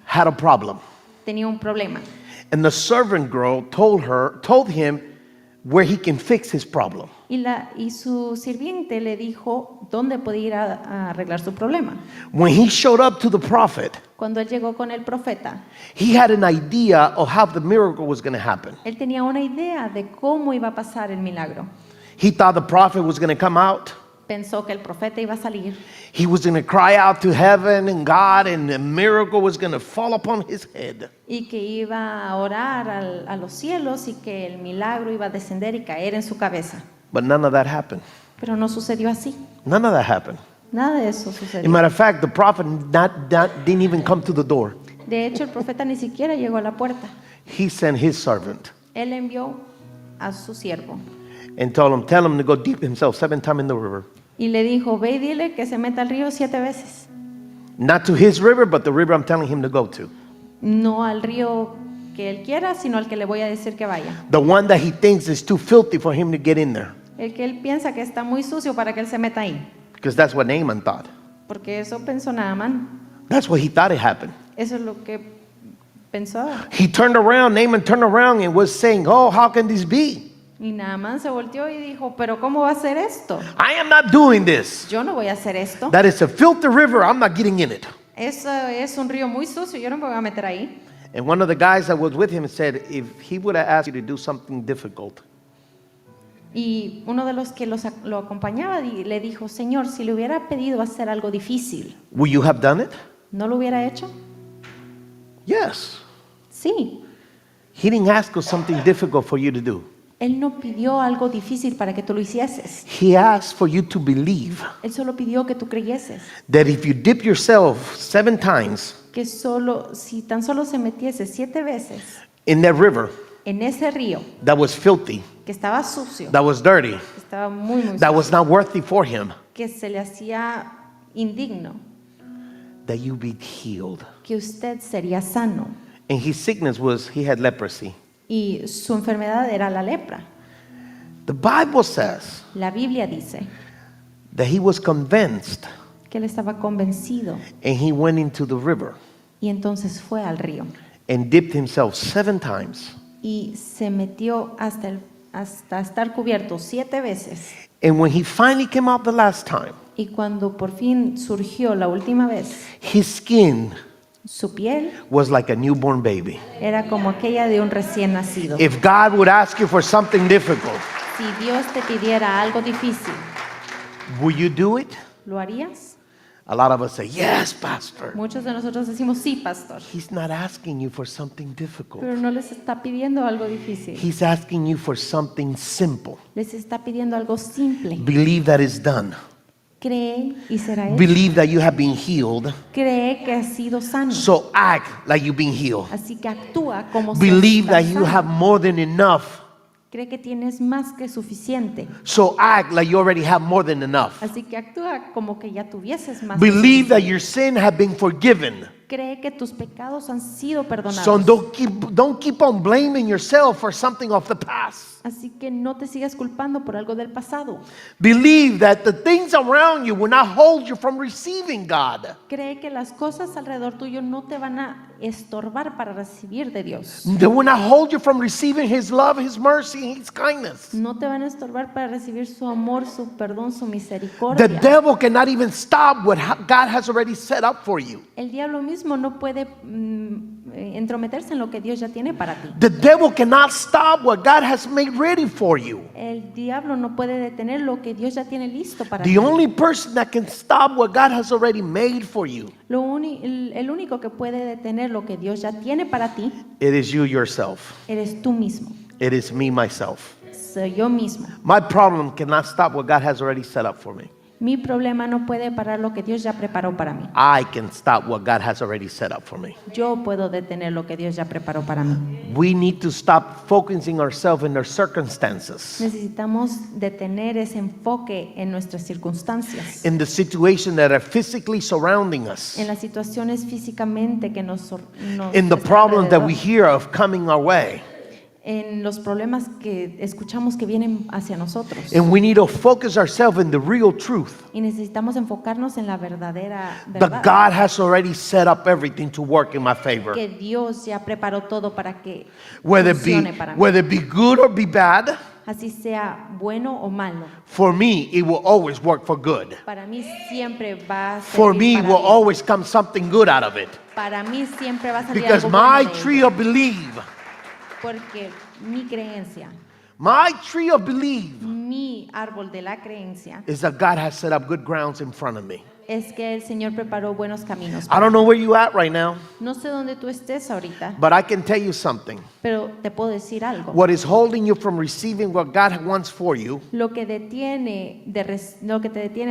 had a problem. tenía un problema. And the servant girl told him where he can fix his problem. Y su sirviente le dijo dónde podía ir a arreglar su problema. When he showed up to the prophet, Cuando él llegó con el profeta, he had an idea of how the miracle was going to happen. él tenía una idea de cómo iba a pasar el milagro. He thought the prophet was going to come out. Pensó que el profeta iba a salir, He was going to cry out to heaven and God, and the miracle was going to fall upon his head. y que iba a orar a los cielos y que el milagro iba a descender y caer en su cabeza. But none of that happened. Pero no sucedió así. None of that happened. Nada de eso As a sucedió. matter of fact, the prophet didn't even come to the door. De hecho, el profeta ni siquiera llegó a la puerta. He sent his servant Él envió a su siervo and told him, tell him to go dip himself 7 times in the river. y le dijo, ve y dile que se meta al río 7 veces. Not to his river, but the river I'm telling him to go to. No al río que él quiera, sino al que le voy a decir que vaya. The one that he thinks is too filthy for him to get in there. El que él piensa que está muy sucio para que él se meta ahí. Because that's what Naaman thought. Porque eso pensó Naamán. That's what he thought it happened. Eso es lo que pensó. He turned around, Naaman turned around and was saying, oh, how can this be? Y Naamán se volteó y dijo, pero ¿cómo va a ser esto? I am not doing this. Yo no voy a hacer esto. That is a filthy river. I'm not getting in it. Eso es un río muy sucio, yo no me voy a meter ahí. And one of the guys that was with him said, if he would have asked you to do something difficult, Y uno de los que lo acompañaba le dijo, Señor, si le hubiera pedido hacer algo difícil, would you have done it? ¿no lo hubiera hecho? Yes. Sí. He didn't ask for something difficult for you to do. Él no pidió algo difícil para que tú lo hicieses. He asked for you to believe Él solo pidió que tú creyeses. that if you dip yourself 7 times Que si tan solo se metiese 7 veces in that river en ese río, that was filthy, que estaba sucio, that was dirty, que estaba muy that sucio, was not worthy for him, que se le hacía indigno, that you be healed. que usted sería sano. And his sickness was he had leprosy. Y su enfermedad era la lepra. The Bible says La Biblia dice that he was convinced que él estaba convencido and he went into the river y entonces fue al río and dipped himself 7 times. y se metió hasta estar cubierto 7 veces. And when he finally came out the last time, Y cuando por fin surgió la última vez, his skin su piel was like a newborn baby. era como aquella de un recién nacido. If God would ask you for something difficult, Si Dios te pidiera algo difícil, will you do it? ¿lo harías? A lot of us say, yes, Pastor. Muchos de nosotros decimos, sí, pastor, He's not asking you for something difficult. pero no les está pidiendo algo difícil. He's asking you for something simple. Les está pidiendo algo simple. Believe that it's done. Cree y será hecho. Believe that you have been healed. Cree que has sido sano. So act like you've been healed. Así que actúa como si Believe that estás you sano. have more than enough. Cree que tienes más que suficiente. So act like you already have more than enough. Así que actúa como que ya tuvieses más. Believe that your sin have been forgiven. Cree que tus pecados han sido perdonados. So don't keep on blaming yourself for something of the past. Así que no te sigas culpando por algo del pasado. Believe that the things around you will not hold you from receiving God. Cree que las cosas alrededor tuyo no te van a estorbar para recibir de Dios. They will not hold you from receiving His love, His mercy, and His kindness. No te van a estorbar para recibir su amor, su perdón, su The misericordia. devil cannot even stop what God has already set up for you. El diablo mismo no puede entrometerse en lo que Dios ya tiene para ti. The devil cannot stop what God has made ready for you. El diablo no puede detener lo que Dios ya tiene listo para The ti. only person that can stop what God has already made for you, El único que puede detener lo que Dios ya tiene para ti, it is you yourself. eres tú mismo. It is me myself. Soy yo mismo. My problem cannot stop what God has already set up for me. Mi problema no puede parar lo que Dios ya preparó para mí. I can stop what God has already set up for me. Yo puedo detener lo que Dios ya preparó para mí. We need to stop focusing ourselves in our circumstances, Necesitamos detener ese enfoque en nuestras circunstancias, in the situation that are physically surrounding us, en las situaciones físicamente que nos in the están problems that we alrededor, hear of coming our way. en los problemas que escuchamos que vienen hacia nosotros. And we need to focus ourselves in the real truth Y necesitamos enfocarnos en la verdadera that verdad. God has already set up everything to work in my favor. Que Dios ya preparó todo para que Whether funcione para mí. it be good or be bad, Así sea bueno o malo. for me it will always work for good. Para mí siempre va a For servir me para will bien. always come something good out of it. Para mí siempre va a salir Because algo bueno my de ello. tree of believe, Porque mi creencia, my tree of believe mi árbol de la creencia, is that God has set up good grounds in front of me. es que el Señor preparó buenos caminos. I don't know where you at right now, No sé dónde tú estés ahorita, but I can tell you something. pero te puedo decir algo. What is holding you from receiving what God wants for you, Lo que te detiene de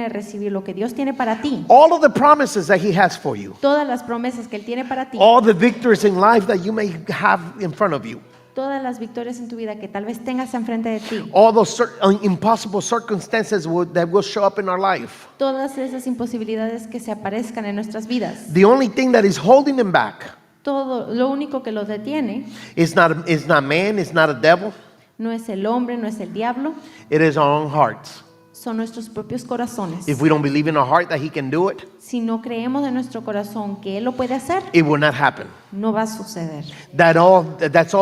recibir lo que Dios tiene para ti, all of the promises that He has for you, todas las promesas que Él tiene para ti, all the victories in life that you may have in front of you, todas las victorias en tu vida que tal vez tengas enfrente de ti, all those impossible circumstances that will show up in our life. todas esas imposibilidades que se aparezcan en nuestras vidas, The only thing that is holding them back todo lo único que los detiene is not man, it's not a devil, no es el hombre, no es el diablo, it is our own hearts. son nuestros propios corazones. If we don't believe in our heart that He can do it, Si no creemos en nuestro corazón que Él lo puede hacer, it will not happen. no va a suceder. That's all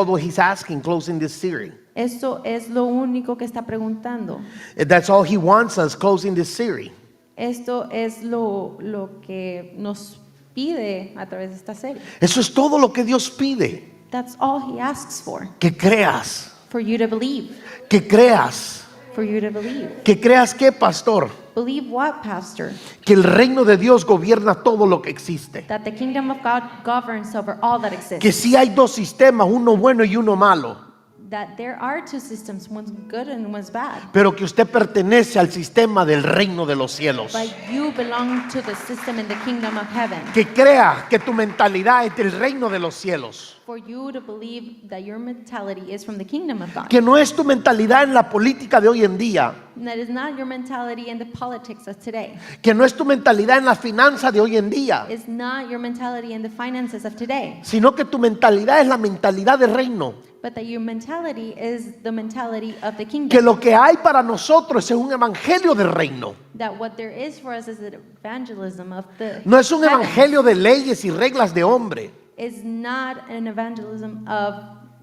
that He's asking closing this series. Esto es lo único que está preguntando. That's all he wants us closing this series. Esto es lo que nos pide a través de esta serie. Eso es todo lo que Dios pide. That's all he asks Que creas, for you to believe, que creas, for you to believe. que creas que, pastor, Believe what, Pastor? que el reino de Dios gobierna todo lo que existe. That the kingdom of God governs over all that exists. Que si hay dos sistemas, uno bueno y uno malo, That there are two systems, one's good and one's bad. pero que usted pertenece al sistema del reino de los cielos. But you belong to the system in the kingdom of heaven. Que crea que tu mentalidad es del reino de los cielos. For you to believe that your mentality is from the kingdom of God. Que no es tu mentalidad en la política de hoy en día. And that is not your mentality in the politics of today. Que no es tu mentalidad en la finanza de hoy en día. It's not your mentality in the finances of today. Sino que tu mentalidad es la mentalidad del reino. But that your mentality is the mentality of the kingdom. Que lo que hay para nosotros es un evangelio del reino. That what there is for us is the evangelism of the No es un heavens. evangelio de leyes y reglas de hombre. Is not an evangelism of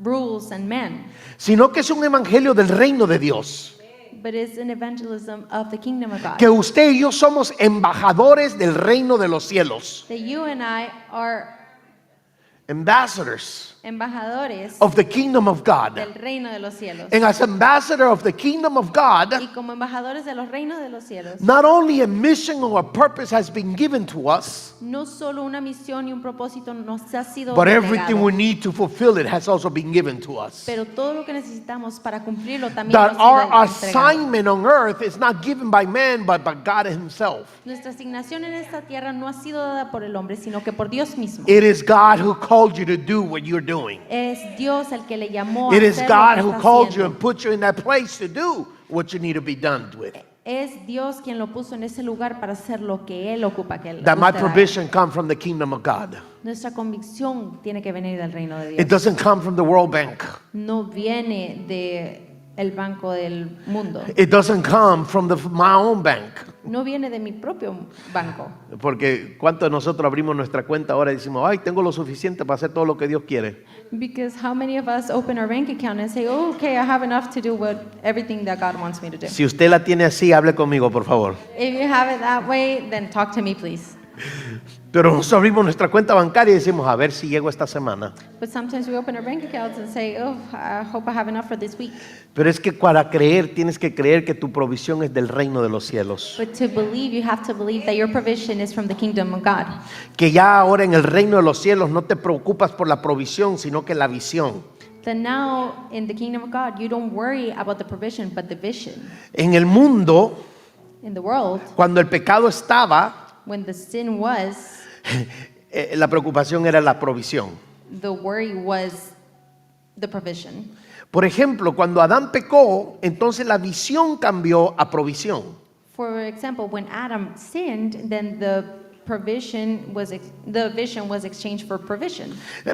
rules and men, Sino que es un evangelio del reino de Dios. but it's an evangelism of the kingdom of God. Que usted y yo somos embajadores del reino de los cielos. That you and I are Ambassadors embajadores of the kingdom of God. del reino de los cielos. And as ambassador of the kingdom of God, Y como embajadores de los reinos de los cielos, not only a mission or a purpose has been given to us, no solo una misión y un propósito nos ha sido but delegado, everything we need to fulfill it has also been given to us. pero todo lo que necesitamos para cumplirlo también That nos ha our sido entregado. assignment on earth is not given by man, but by God Himself. Nuestra asignación en esta tierra no ha sido dada por el hombre, sino que por Dios mismo. It is God who called you to do what you're doing. Es Dios el que le llamó a It is hacer God lo who que está called you haciendo. and put you in that place to do what you need to be done with. Es Dios quien lo puso en ese lugar para hacer lo que Él ocupa que Él That my usted haga. provision come from the kingdom of God. Nuestra convicción tiene que venir del reino de It Dios. doesn't come from the World Bank. No viene de el banco del mundo. It doesn't come from my own bank. No viene de mi propio banco. Porque ¿cuántos de nosotros abrimos nuestra cuenta ahora y decimos, ay, tengo lo suficiente para hacer todo lo que Dios quiere? Because how many of us open our bank account and say, oh, okay, I have enough to do everything that God wants me to do. Si usted la tiene así, hable conmigo, por favor. If you have it that way, then talk to me, please. Pero nosotros abrimos nuestra cuenta bancaria y decimos, a ver si llego esta semana. But sometimes we open our bank accounts and say, oh, I hope I have enough for this week. Pero es que para creer, tienes que creer que tu provisión es del reino de los cielos. But to believe, you have to believe that your provision is from the kingdom of God. Que ya ahora en el reino de los cielos no te preocupas por la provisión, sino que la visión. That now in the kingdom of God, you don't worry about the provision, but the vision. En el mundo, In the world, cuando el pecado estaba, when the sin was, la preocupación era la provisión. the worry was the provision. Por ejemplo, cuando Adán pecó, entonces la visión cambió a provisión. For example, when Adam sinned, then the vision was exchanged for provision.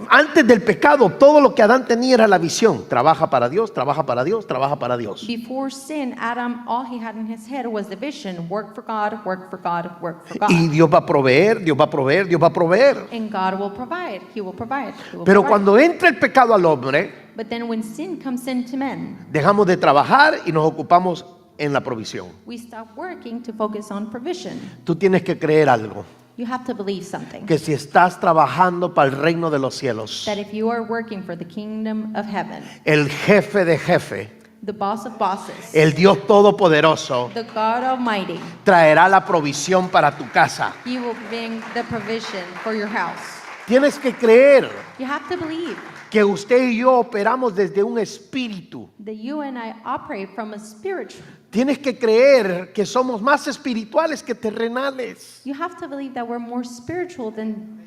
Antes del pecado, todo lo que Adán tenía era la visión. Trabaja para Dios, trabaja para Dios, trabaja para Dios. Before sin, Adam, all he had in his head was the vision: work for God, work for God, work for God. Y Dios va a proveer, Dios va a proveer, Dios va a proveer. And God will provide. He will provide. He will Pero provide. cuando entra el pecado al hombre, But then when sin comes into men, dejamos de trabajar y nos ocupamos en la provisión. we stop working to focus on provision. Tú tienes que creer algo, You have to believe something. que si estás trabajando para el reino de los cielos, That if you are working for the kingdom of heaven, el jefe de jefe, the boss of bosses, el Dios todopoderoso, the God Almighty, traerá la provisión para tu casa. He will bring the provision for your house. Tienes que creer You have to believe que usted y yo operamos desde un espíritu. that you and I operate from a spiritual. Tienes que creer que somos más espirituales que terrenales. You have to believe that we're more spiritual than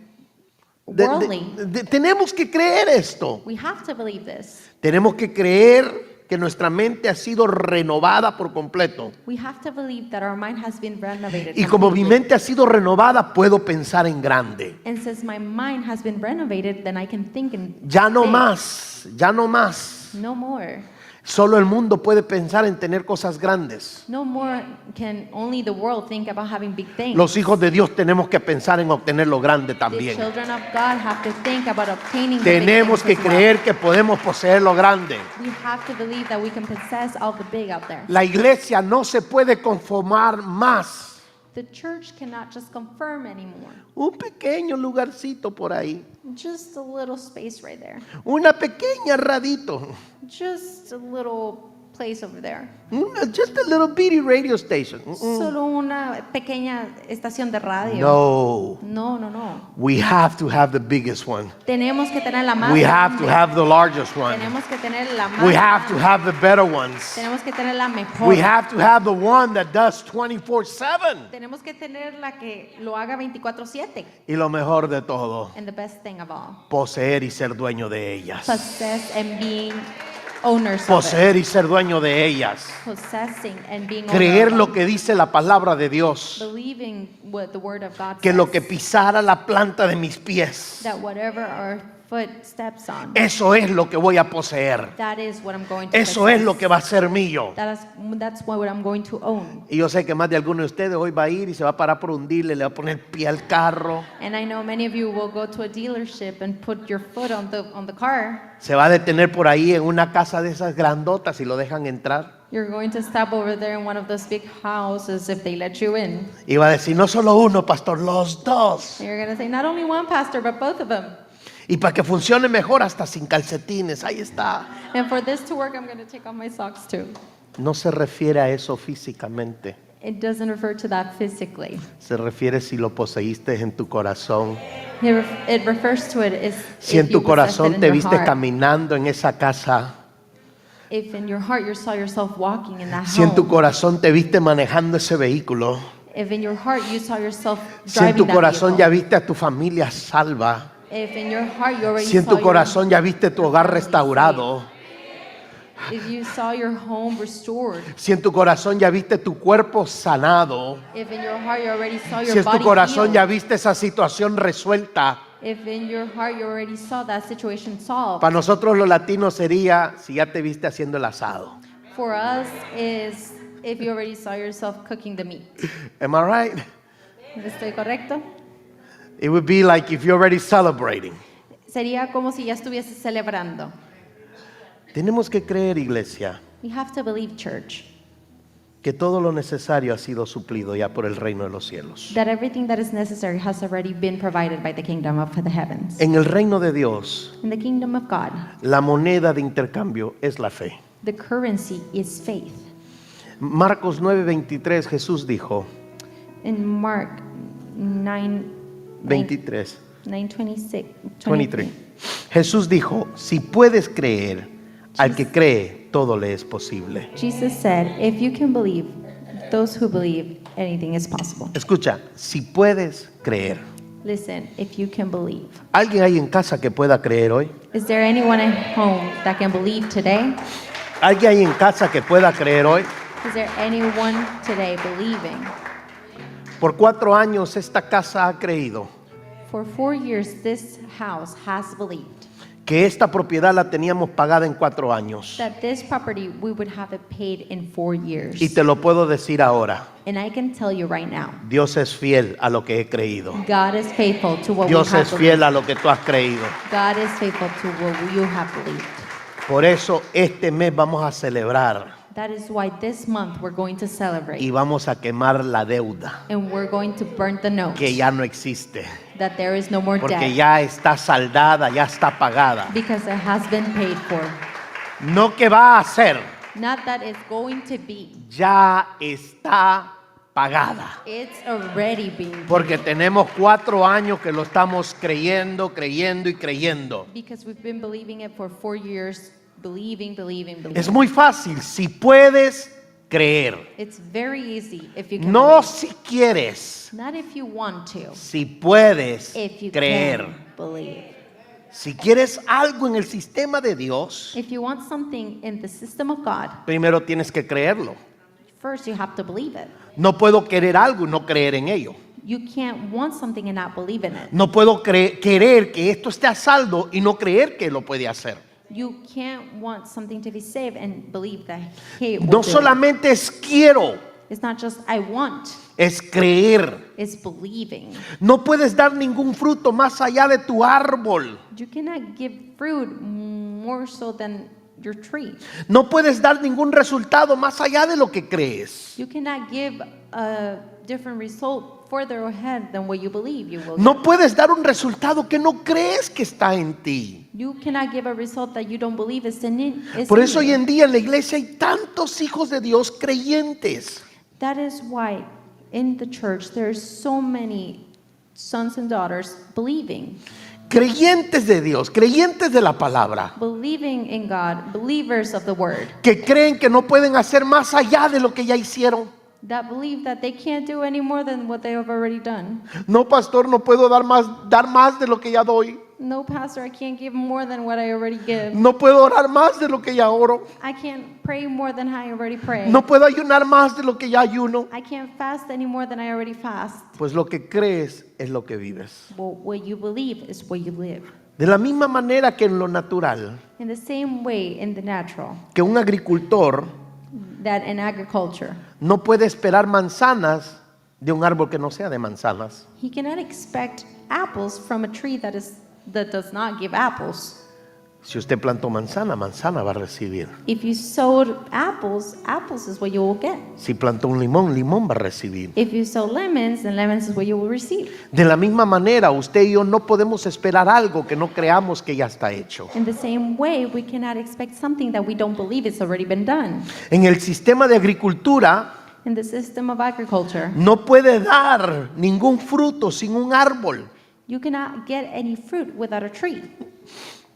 Tenemos que creer esto. We have to believe this. Tenemos que creer que nuestra mente ha sido renovada por completo. We have to believe that our mind has been renovated. Y como mi completely. mente ha sido renovada, puedo pensar en grande. And since my mind has been renovated, then I can think in Ya no big. más, ya no más. No more. Solo el mundo puede pensar en tener cosas grandes. No more can only the world think about having big things. Los hijos de Dios tenemos que pensar en obtener lo grande The también. children of God have to think about obtaining the big Tenemos things que as well. creer que podemos poseer lo grande. We have to believe that we can possess all the big out there. La iglesia no se puede conformar más. The church cannot just confirm anymore. Un pequeño lugarcito por ahí. Just a little space right there. Una pequeña radito. Just a little place over there. Just a little bitty radio station. Solo una pequeña estación de radio. No. No, no, no. We have to have the biggest one. Tenemos que tener la más We have to grande. have the largest one. Tenemos que tener la más We have to grande. have the better ones. Tenemos que tener la mejor. We have to have the one that does 24/7. Tenemos que tener la que lo haga 24/7. Y lo mejor de todo, And the best thing of all, poseer y ser dueño de ellas. possess and being owners of it. Poseer y ser dueño de ellas. Possessing and being Creer owner lo of que dice la palabra de Dios. them. Believing what the word of God Que says. lo que pisara la planta de mis pies, That whatever our foot steps on, eso es lo que voy a poseer. that is what I'm going to Eso possess. es lo que va a ser mío. That's what I'm going to own. Y yo sé que más de alguno de ustedes hoy va a ir y se va a parar por hundirle, le va a poner pie al carro, And I know many of you will go to a dealership and put your foot on the car. se va a detener por ahí en una casa de esas grandotas y lo dejan entrar. You're going to stop over there in one of those big houses if they let you in. Y va a decir, no solo uno, pastor, los dos. And you're going to say, not only one pastor, but both of them. Y para que funcione mejor, hasta sin calcetines, ahí está. And for this to work, I'm going to take off my socks too. No se refiere a eso físicamente, It doesn't refer to that physically. se refiere si lo poseíste en tu corazón. It refers to it as Si en if you tu possess it corazón in te your viste heart. caminando en esa casa, If in your heart you saw yourself walking in that si en tu home. corazón te viste manejando ese vehículo, If in your heart you saw yourself si en driving tu that corazón ya vehicle. viste a tu familia salva, If in your heart you already si en saw tu your corazón ya viste tu hogar family restaurado, saved. If you saw your home restored. si en tu corazón ya viste tu cuerpo sanado, If in your heart you already saw your si en tu body corazón healed. ya viste esa situación resuelta, If in your heart you already saw that situation solved. para nosotros los latinos sería si ya te viste haciendo el asado. For us is if you already saw yourself cooking the meat. Am I right? ¿Estoy correcto? It would be like if you're already celebrating. Sería como si ya estuviese celebrando. Tenemos que creer, iglesia, We have to believe, church, que todo lo necesario ha sido suplido ya por el reino de los cielos. that everything that is necessary has already been provided by the kingdom of the heavens. En el reino de Dios, In the kingdom of God, la moneda de intercambio es la fe. the currency is faith. Marcos 9:23, Jesús dijo, In Mark 23, 9:26, 23. Jesús dijo, si puedes creer, al que cree, todo le es posible. Jesus said, if you can believe, those who believe, anything is possible. Escucha, si puedes creer. Listen, if you can believe. ¿Alguien hay en casa que pueda creer hoy? Is there anyone at home that can believe today? ¿Alguien hay en casa que pueda creer hoy? Is there anyone today believing? Por 4 años esta casa ha creído For 4 years, this house has believed que esta propiedad la teníamos pagada en 4 años. that this property, we would have it paid in 4 years. Y te lo puedo decir ahora, And I can tell you right now, Dios es fiel a lo que he creído. God is faithful to what Dios we have es believed. fiel a lo que tú has creído. God is faithful to what you have believed. Por eso este mes vamos a celebrar That is why this month we're going to celebrate. y vamos a quemar la deuda And we're going to burn the note que ya no existe. that there is no more Porque debt ya está saldada, ya está pagada. because it has been paid for. No que va a ser, Not that it's going to be. ya está pagada. It's already been Porque tenemos 4 años que lo estamos creyendo y creyendo. because we've been believing it for 4 years, believing. Es muy fácil, si puedes creer. It's very easy if you can No believe. si quieres, Not if you want to, si puedes if you creer. can believe. Si quieres algo en el sistema de Dios, If you want something in the system of God, primero tienes que creerlo. first you have to believe it. No puedo querer algo y no creer en ello. You can't want something and not believe in it. No puedo querer que esto esté a saldo y no creer que lo puede hacer. You can't want something to be saved and believe that He will No do it. solamente es quiero, It's not just I want, es creer. it's believing. No puedes dar ningún fruto más allá de tu árbol. You cannot give fruit more so than your tree. No puedes dar ningún resultado más allá de lo que crees. You cannot give a different result further ahead than what you believe you will. No puedes dar un resultado que no crees que está en ti. You cannot give a result that you don't believe is in it. is Por in eso you. hoy en día en la iglesia hay tantos hijos de Dios creyentes. That is why in the church there's so many sons and daughters believing Creyentes de Dios, creyentes de la palabra. in God, believers of the word, Que creen que no pueden hacer más allá de lo que ya hicieron. that believe that they can't do any more than what they have already done. No, pastor, no puedo dar más de lo que ya doy. No, pastor, I can't give more than what I already give. No puedo orar más de lo que ya oro. I can't pray more than I already pray. No puedo ayunar más de lo que ya ayuno. I can't fast any more than I already fast. Pues lo que crees es lo que vives. Well, what you believe is what you live. De la misma manera que en lo natural, In the same way in the natural, que un agricultor that in agriculture, no puede esperar manzanas de un árbol que no sea de manzanas. he cannot expect apples from a tree that does not give apples. Si usted plantó manzana, manzana va a recibir. If you sowed apples, apples is what you will get. Si plantó un limón, limón va a recibir. If you sow lemons, then lemons is what you will receive. De la misma manera, usted y yo no podemos esperar algo que no creamos que ya está hecho. In the same way, we cannot expect something that we don't believe it's already been done. En el sistema de agricultura, In the system of agriculture, no puede dar ningún fruto sin un árbol. you cannot get any fruit without a tree.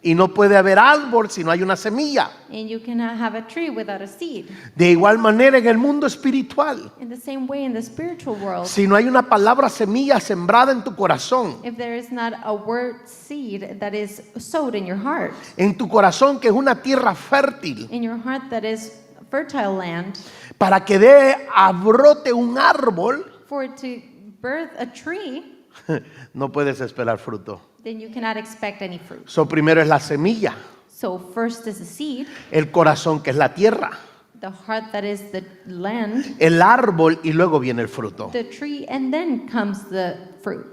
Y no puede haber árbol si no hay una semilla. And you cannot have a tree without a seed. De igual manera en el mundo espiritual, In the same way in the spiritual world, si no hay una palabra semilla sembrada en tu corazón, if there is not a word seed that is sowed in your heart, en tu corazón que es una tierra fértil, in your heart that is fertile land, para que dé a brote un árbol, for it to birth a tree, no puedes esperar fruto. then you cannot expect any fruit. So primero es la semilla, So first is the seed, el corazón que es la tierra, the heart that is the land, el árbol y luego viene el fruto. the tree, and then comes the fruit.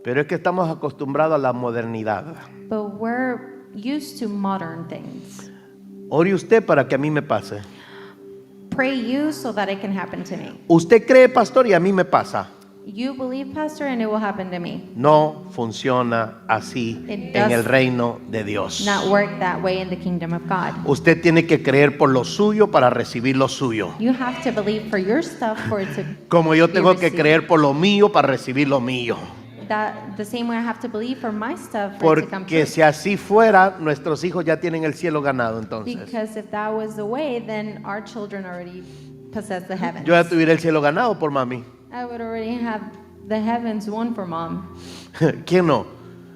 Pero es que estamos acostumbrados a la modernidad. But we're used to modern things. Ore usted para que a mí me pase. Pray you so that it can happen to me. Usted cree, pastor, y a mí me pasa. You believe, Pastor, and it will happen to me. No funciona así It en does el reino de Dios. Not work that way in the kingdom of God. Usted tiene que creer por lo suyo para recibir lo suyo. You have to believe for your stuff for it to Como yo tengo que received. creer por lo mío para recibir lo mío. that the same way I have to believe for my stuff for it to come Porque true. si así fuera, nuestros hijos ya tienen el cielo ganado entonces. Because if that was the way, then our children already possess the heavens. Yo ya tuviera el cielo ganado por mami. I would already have the heavens won for mom. ¿Quién no?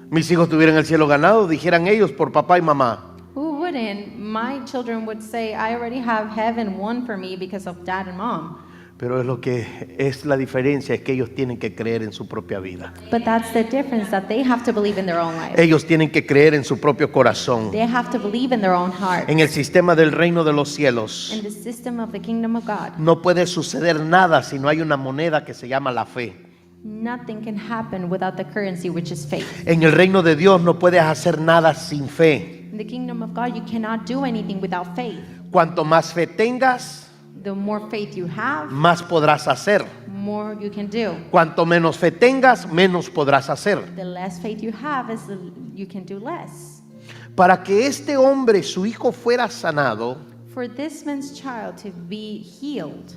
Mis hijos tuvieran el cielo ganado, dijeran ellos por papá y mamá. Who wouldn't? My children would say, I already have heaven won for me because of dad and mom. Pero es lo que es la diferencia, es que ellos tienen que creer en su propia vida. But that's the difference, that they have to believe in their own life. Ellos tienen que creer en su propio corazón. They have to believe in their own heart. En el sistema del reino de los cielos In the system of the kingdom of God, no puede suceder nada si no hay una moneda que se llama la fe. nothing can happen without the currency, which is faith. En el reino de Dios no puedes hacer nada sin fe. In the kingdom of God, you cannot do anything without faith. Cuanto más fe tengas, The more faith you have, más podrás hacer. more you can do. Cuanto menos fe tengas, menos podrás hacer. The less faith you have, you can do less. Para que este hombre, su hijo, fuera sanado, For this man's child to be healed,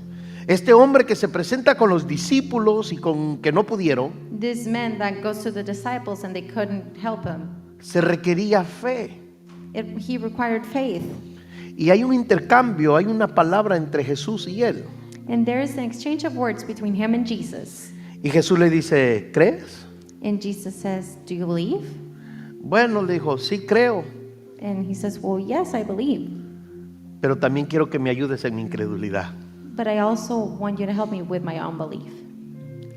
este hombre que se presenta con los discípulos y con que no pudieron, this man that goes to the disciples and they couldn't help him, se requería fe. he required faith. Y hay un intercambio, hay una palabra entre Jesús y él. And there is an exchange of words between him and Jesus. Y Jesús le dice, ¿crees? And Jesus says, do you believe? Bueno, le dijo, sí creo, And he says, well, yes, I believe. pero también quiero que me ayudes en mi incredulidad. But I also want you to help me with my unbelief.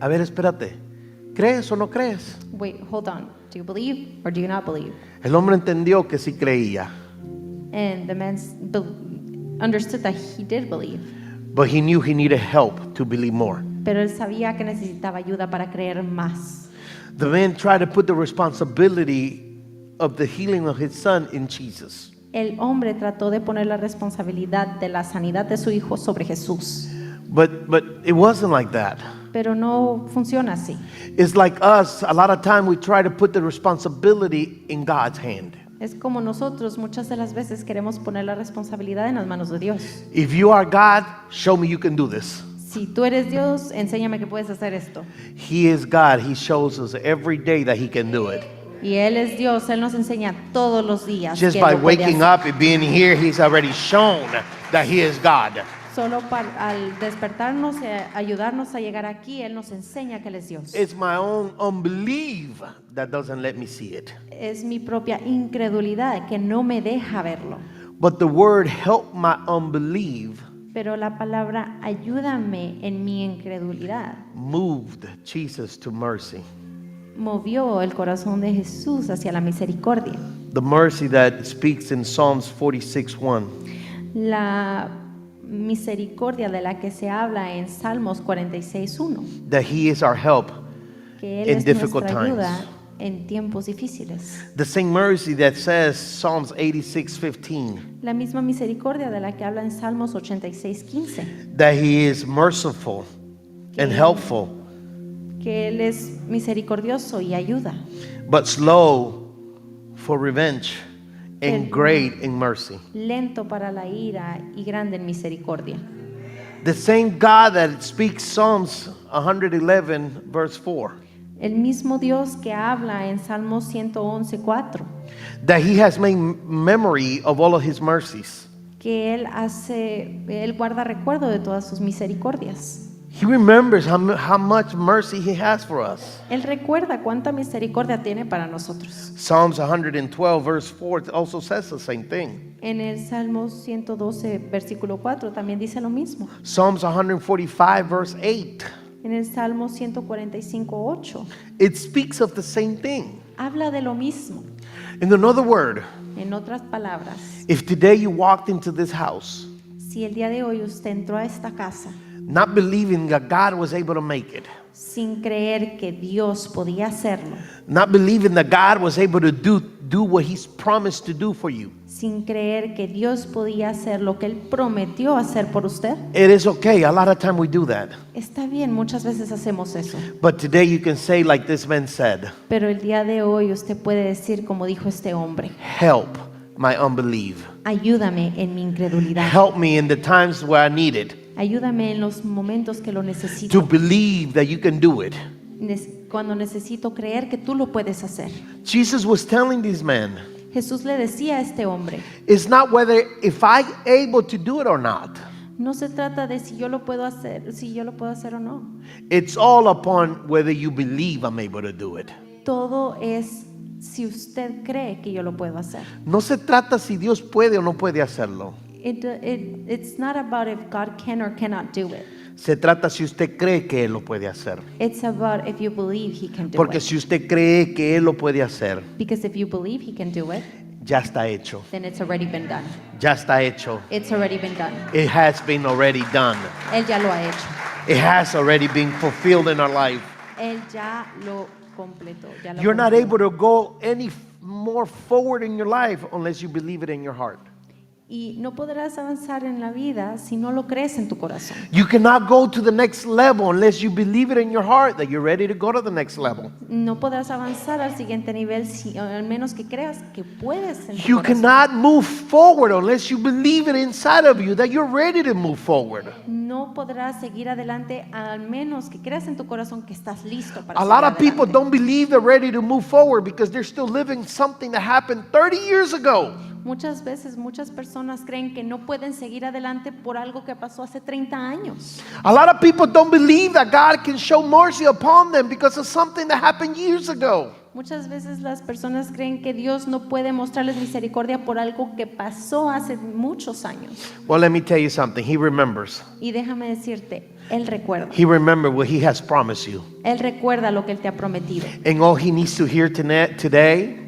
A ver, espérate, ¿crees o no crees? Wait, hold on. Do you believe or do you not believe? El hombre entendió que sí creía. And the man understood that he did believe. but he knew he needed help to believe more. Pero él sabía que necesitaba ayuda para creer más. The man tried to put the responsibility of the healing of his son in Jesus. El hombre trató de poner la responsabilidad de la sanidad de su hijo sobre Jesús. But it wasn't like that. Pero no funciona así. It's like us, a lot of time we try to put the responsibility in God's hand. Es como nosotros muchas de las veces queremos poner la responsabilidad en las manos de Dios. If you are God, show me you can do this. Si tú eres Dios, enséñame que puedes hacer esto. He is God. He shows us every day that he can do it. Y Él es Dios, Él nos enseña todos los días. Just que by lo puede waking hacer. up and being here, he's already shown that he is God. Solo al despertarnos y ayudarnos a llegar aquí, Él nos enseña que Él es Dios. It's my own unbelief that doesn't let me see it. Es mi propia incredulidad que no me deja verlo. But the word help my unbelief Pero la palabra ayúdame en mi incredulidad moved Jesus to mercy. movió el corazón de Jesús hacia la misericordia. The mercy that speaks in Psalms 46:1. La misericordia de la que se habla en Salmos 46:1, That he is our help. que Él In es difficult nuestra ayuda times. en tiempos difíciles. The same mercy that says Psalms 86:15. La misma misericordia de la que habla en Salmos 86:15, That he is merciful and helpful, que Él es misericordioso y ayuda, but slow for revenge and El- great in mercy. lento para la ira y grande en misericordia. The same God that speaks Psalms 111 verse 4. El mismo Dios que habla en Salmos 111:4, That he has made memory of all of his mercies. que Él guarda recuerdo de todas sus misericordias. He remembers how much mercy he has for us. Él recuerda cuánta misericordia tiene para nosotros. Psalms 112 verse 4 also says the same thing. En el Salmo 112, versículo 4, también dice lo mismo. Psalms 145 verse 8. En el Salmo 145:8, It speaks of the same thing. habla de lo mismo. In another word, En otras palabras, if today you walked into this house si el día de hoy usted entró a esta casa not believing that God was able to make it, sin creer que Dios podía hacerlo, not believing that God was able to do what he's promised to do for you, sin creer que Dios podía hacer lo que Él prometió hacer por usted, it is okay. A lot of time we do that. está bien, muchas veces hacemos eso. But today you can say like this man said, Pero el día de hoy usted puede decir como dijo este hombre: help my unbelief. ayúdame en mi incredulidad, Help me in the times where I need it ayúdame en los momentos que lo to necesito, believe that you can do it. cuando necesito creer que tú lo puedes hacer. Jesus was telling these men, Jesús le decía a este hombre: it's not whether if I able to do it or not. no se trata de si yo lo puedo hacer o no. It's all upon whether you believe I'm able to do it. Todo es si usted cree que yo lo puedo hacer. No se trata si Dios puede o no puede hacerlo. It's not about if God can or cannot do it. Se trata si usted cree que Él lo puede hacer. It's about if you believe He can do Porque it. si usted cree que Él lo puede hacer, Because if you believe He can do it, ya está hecho. then it's already been done. Ya está hecho. It's already been done. It has been already done. Él ya lo ha hecho. It has already been fulfilled in our life. Él ya lo completó. Ya lo You're not cumplió. able to go any more forward in your life unless you believe it in your heart. Y no podrás avanzar en la vida si no lo crees en tu corazón. You cannot go to the next level unless you believe it in your heart that you're ready to go to the next level. No podrás avanzar al siguiente nivel si al menos que creas que puedes en tu You corazón. cannot move forward unless you believe it inside of you that you're ready to move forward. No podrás seguir adelante al menos que creas en tu corazón que estás listo para A seguir lot of people adelante. don't believe they're ready to move forward because they're still living something that happened 30 years ago. Muchas veces muchas personas creen que no pueden seguir adelante por algo que pasó hace 30 años. A lot of people don't believe that God can show mercy upon them because of something that happened years ago. Muchas veces las personas creen que Dios no puede mostrarles misericordia por algo que pasó hace muchos años. Well, let me tell you something. He remembers. Y déjame decirte, Él recuerda. He remembers what He has promised you. Él recuerda lo que Él te ha prometido. And all He needs to hear today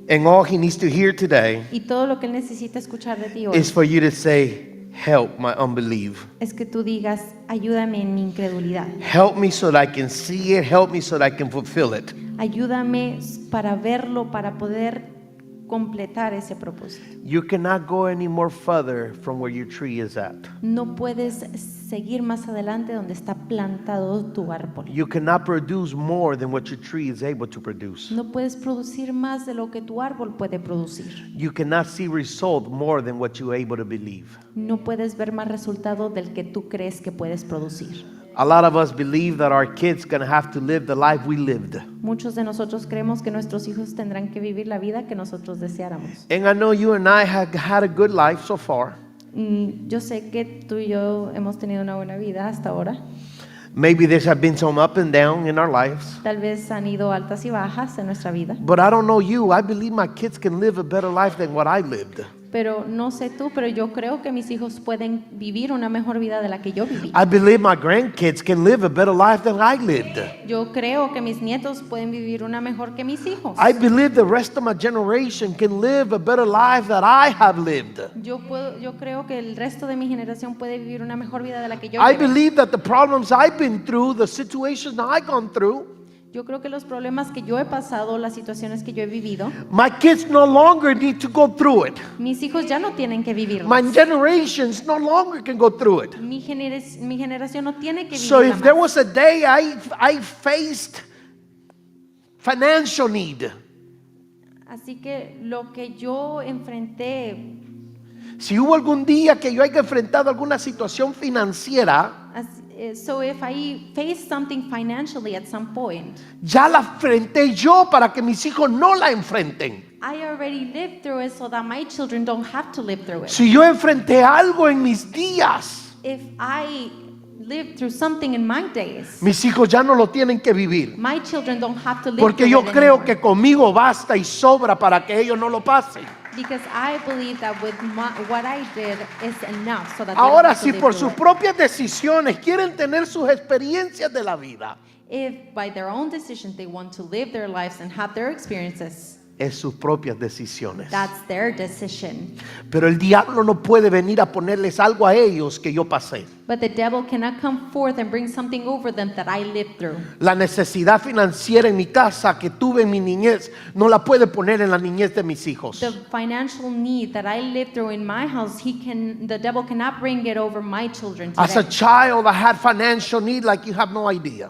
And all he needs to hear today Y todo lo que él necesita escuchar de ti hoy is for you to say, help my unbelief. es que tú digas, ayúdame en mi incredulidad. Help me so that I can see it. Help me so that I can fulfill it. Ayúdame para verlo, para poder completar ese propósito. You cannot go any more further from where your tree is at. No puedes seguir más adelante donde está plantado tu árbol. You cannot produce more than what your tree is able to produce. No puedes producir más de lo que tu árbol puede producir. You cannot see result more than what you're able to believe. No puedes ver más resultado del que tú crees que puedes producir. A lot of us believe that our kids gonna have to live the life we lived. Muchos de nosotros creemos que nuestros hijos tendrán que vivir la vida que nosotros deseáramos. And I know you and I have had a good life so far. Yo sé que tú y yo hemos tenido una buena vida hasta ahora. Maybe there have been some up and down in our lives. Tal vez han ido altas y bajas en nuestra vida. But I don't know you. I believe my kids can live a better life than what I lived. Pero no sé tú, pero yo creo que mis hijos pueden vivir una mejor vida de la que yo viví. I believe my grandkids can live a better life than I lived. Yo creo que mis nietos pueden vivir una mejor que mis hijos. I believe the rest of my generation can live a better life that I have lived. Yo creo que el resto de mi generación puede vivir una mejor vida de la que yo I viví. believe that the problems I've been through, the situations that I've gone through, Yo creo que los problemas que yo he pasado, las situaciones que yo he vivido, my kids no longer need to go through it. mis hijos ya no tienen que vivirlo. My generations no longer can go through it. Mi generación no tiene que So vivirla if there más. was a day I faced financial need, Así que lo que yo enfrenté, si hubo algún día que yo haya enfrentado alguna situación financiera, so if I face something financially at some point, ya la enfrenté yo para que mis hijos no la enfrenten. I already lived through it so that my children don't have to live through it. Si yo enfrenté algo en mis días, If I lived through something in my days, mis hijos ya no lo tienen que vivir. my children don't have to live Porque through yo it creo anymore. que conmigo basta y sobra para que ellos no lo pasen. Because I believe that with what I did is enough so that they don't Ahora, have to si live por through sus it. propias decisiones quieren tener sus experiencias de la vida, If by their own decisions they want to live their lives and have their experiences, es sus propias decisiones. that's their decision. Pero el diablo no puede venir a ponerles algo a ellos que yo pasé. But the devil cannot come forth and bring something over them that I lived through. La necesidad financiera en mi casa que tuve en mi niñez no la puede poner en la niñez de mis hijos. The financial need that I lived through in my house, the devil cannot bring it over my children As a today. child, I had financial need like you have no idea.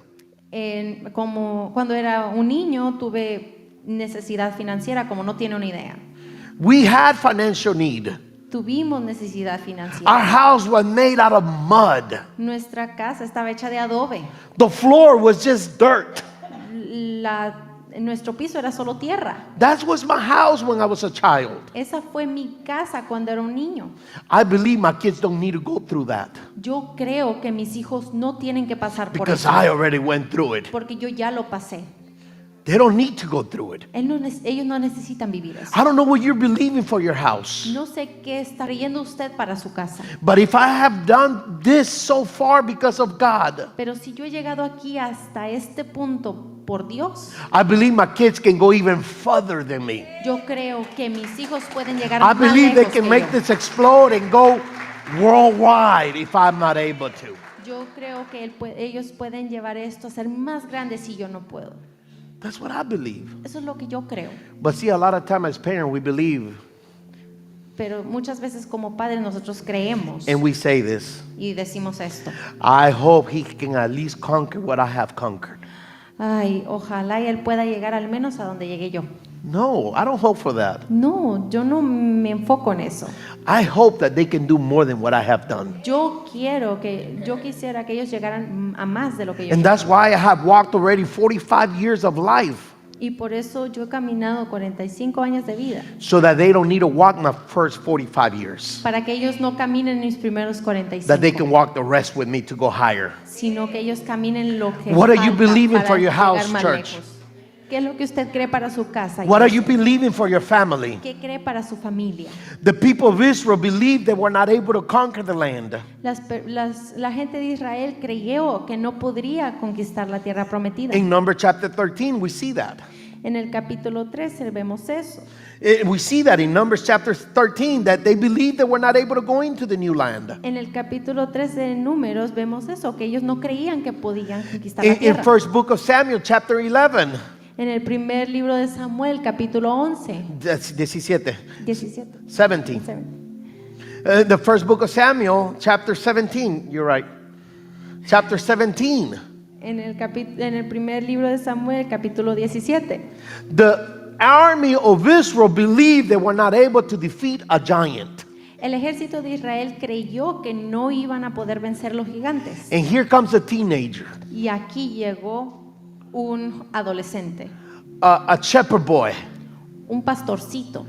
Como cuando era un niño tuve necesidad financiera como no tiene una idea. We had financial need. Tuvimos necesidad financiera. Our house was made out of mud. Nuestra casa estaba hecha de adobe. The floor was just dirt. Nuestro piso era solo tierra. That was my house when I was a child. Esa fue mi casa cuando era un niño. I believe my kids don't need to go through that Yo creo que mis hijos no tienen que pasar por because eso. I already went through it. Porque yo ya lo pasé. They don't need to go through it. Ellos no necesitan vivir eso. I don't know what you're believing for your house. No sé qué está creyendo usted para su casa. But if I have done this so far because of God, Pero si yo he llegado aquí hasta este punto por Dios, I believe my kids can go even further than me. yo creo que mis hijos pueden llegar I más believe they lejos can que make yo. this explode and go worldwide if I'm not able to. Yo creo que ellos pueden llevar esto a ser más grande si yo no puedo. That's what I believe. Eso es lo que yo creo. But see, a lot of time as parents, we believe Pero muchas veces como padres nosotros creemos and we say this. y decimos esto. I hope he can at least conquer what I have conquered. Ay, ojalá y él pueda llegar al menos a donde llegué yo. No, I don't hope for that. No, yo no me enfoco en eso. I hope that they can do more than what I have done. Yo quisiera que ellos llegaran a más de lo que yo And llegué. that's why I have walked already 45 years of life Y por eso yo he caminado 45 años de vida. so that they don't need to walk my first 45 years. Para que ellos no caminen mis primeros That they can 45, walk the rest with me to go higher. sino que ellos caminen lo que What are you falta believing para for your llegar house, más church? lejos. ¿Qué es lo que usted cree para su casa? What are you iglesia? believing for your family? ¿Qué cree para su familia? The people of Israel believed they were not able to conquer the land. La gente de Israel creyó que no podría conquistar la tierra prometida. In Numbers chapter 13, we see that. En el capítulo 13 vemos eso. We see that in Numbers chapter 13, that they believed they were not able to go into the new land. En el capítulo 13 de Números vemos eso, que ellos no creían que podían conquistar la In tierra. first book of Samuel chapter 11, En el primer libro de Samuel, capítulo 11, 17, 17. 17. The first book of Samuel chapter 17, you're right. Chapter 17. En el primer libro de Samuel, capítulo 17. The army of Israel believed they were not able to defeat a giant. El ejército de Israel creyó que no iban a poder vencer los gigantes. And here comes a teenager, Y aquí llegó un adolescente, a shepherd boy. un pastorcito,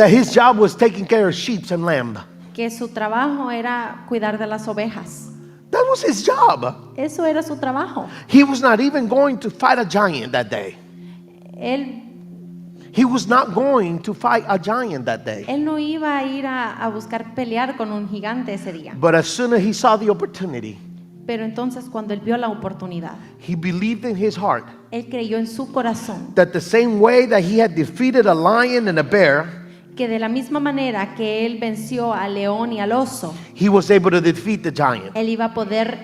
His job was taking care of sheep and lamb. que su trabajo era cuidar de las ovejas. That was his job. Eso era su trabajo. He was not even going to fight a giant that day. He was not going to fight a giant that day. Él no iba a ir a buscar pelear con un gigante ese día. But as soon as he saw the opportunity, Pero entonces cuando él vio la oportunidad, he believed in his heart él creyó en su corazón that the same way that he had defeated a lion and a bear, que de la misma manera que él venció al león y al oso, he was able to defeat the giant. él iba a poder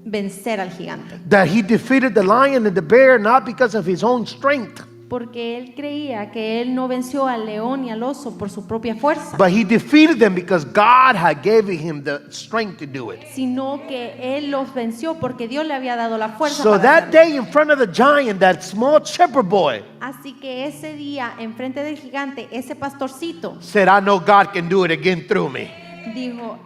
vencer al gigante. That he defeated the lion and the bear not because of his own strength, Porque él creía que él no venció al león y al oso por su propia fuerza, but he defeated them because God had given him the strength to do it. sino que él los venció porque Dios le había dado la fuerza So para that hacerlo. day in front of the giant, that small shepherd boy Así que ese día, enfrente del gigante, ese pastorcito said, I know God can do it again through me. dijo,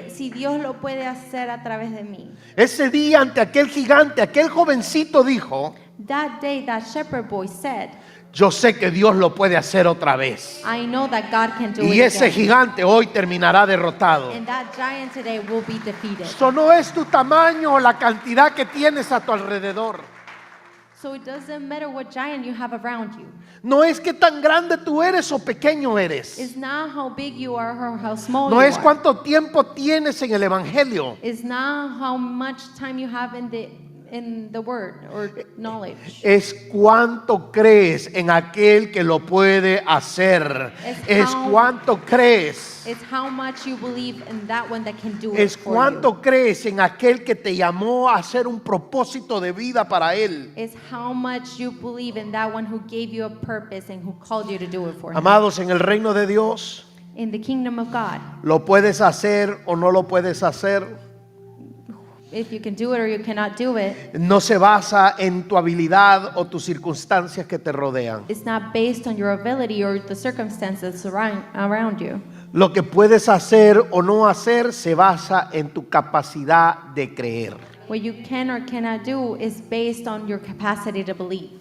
si Dios lo puede hacer a través de mí. Ese día ante aquel gigante, aquel jovencito dijo, That day, that shepherd boy said, yo sé que Dios lo puede hacer otra vez. I know that God can do Y it ese again. gigante hoy terminará derrotado. And that giant today will be defeated. Esto no es tu tamaño o la cantidad que tienes a tu alrededor. So it doesn't matter what giant you have around you. No es que tan grande tú eres o pequeño eres. It's not how big you are or how small No you es are. cuánto tiempo tienes en el evangelio. It's not how much time you have in the word or knowledge. Es cuánto crees en aquel que lo puede hacer. Es cuánto crees. It's how much you believe in that one that can do it Es for you. cuánto crees en aquel que te llamó a hacer un propósito de vida para él. It's how much you believe in that one who gave you a purpose and who called you to do it for him. Amados, en el reino de Dios, In the kingdom of God, lo puedes hacer o no lo puedes hacer. if you can do it or you cannot do it, No se basa en tu habilidad o tus circunstancias que te rodean. it's not based on your ability or the circumstances around you. Lo que puedes hacer o no hacer se basa en tu capacidad de creer. What you can or cannot do is based on your capacity to believe.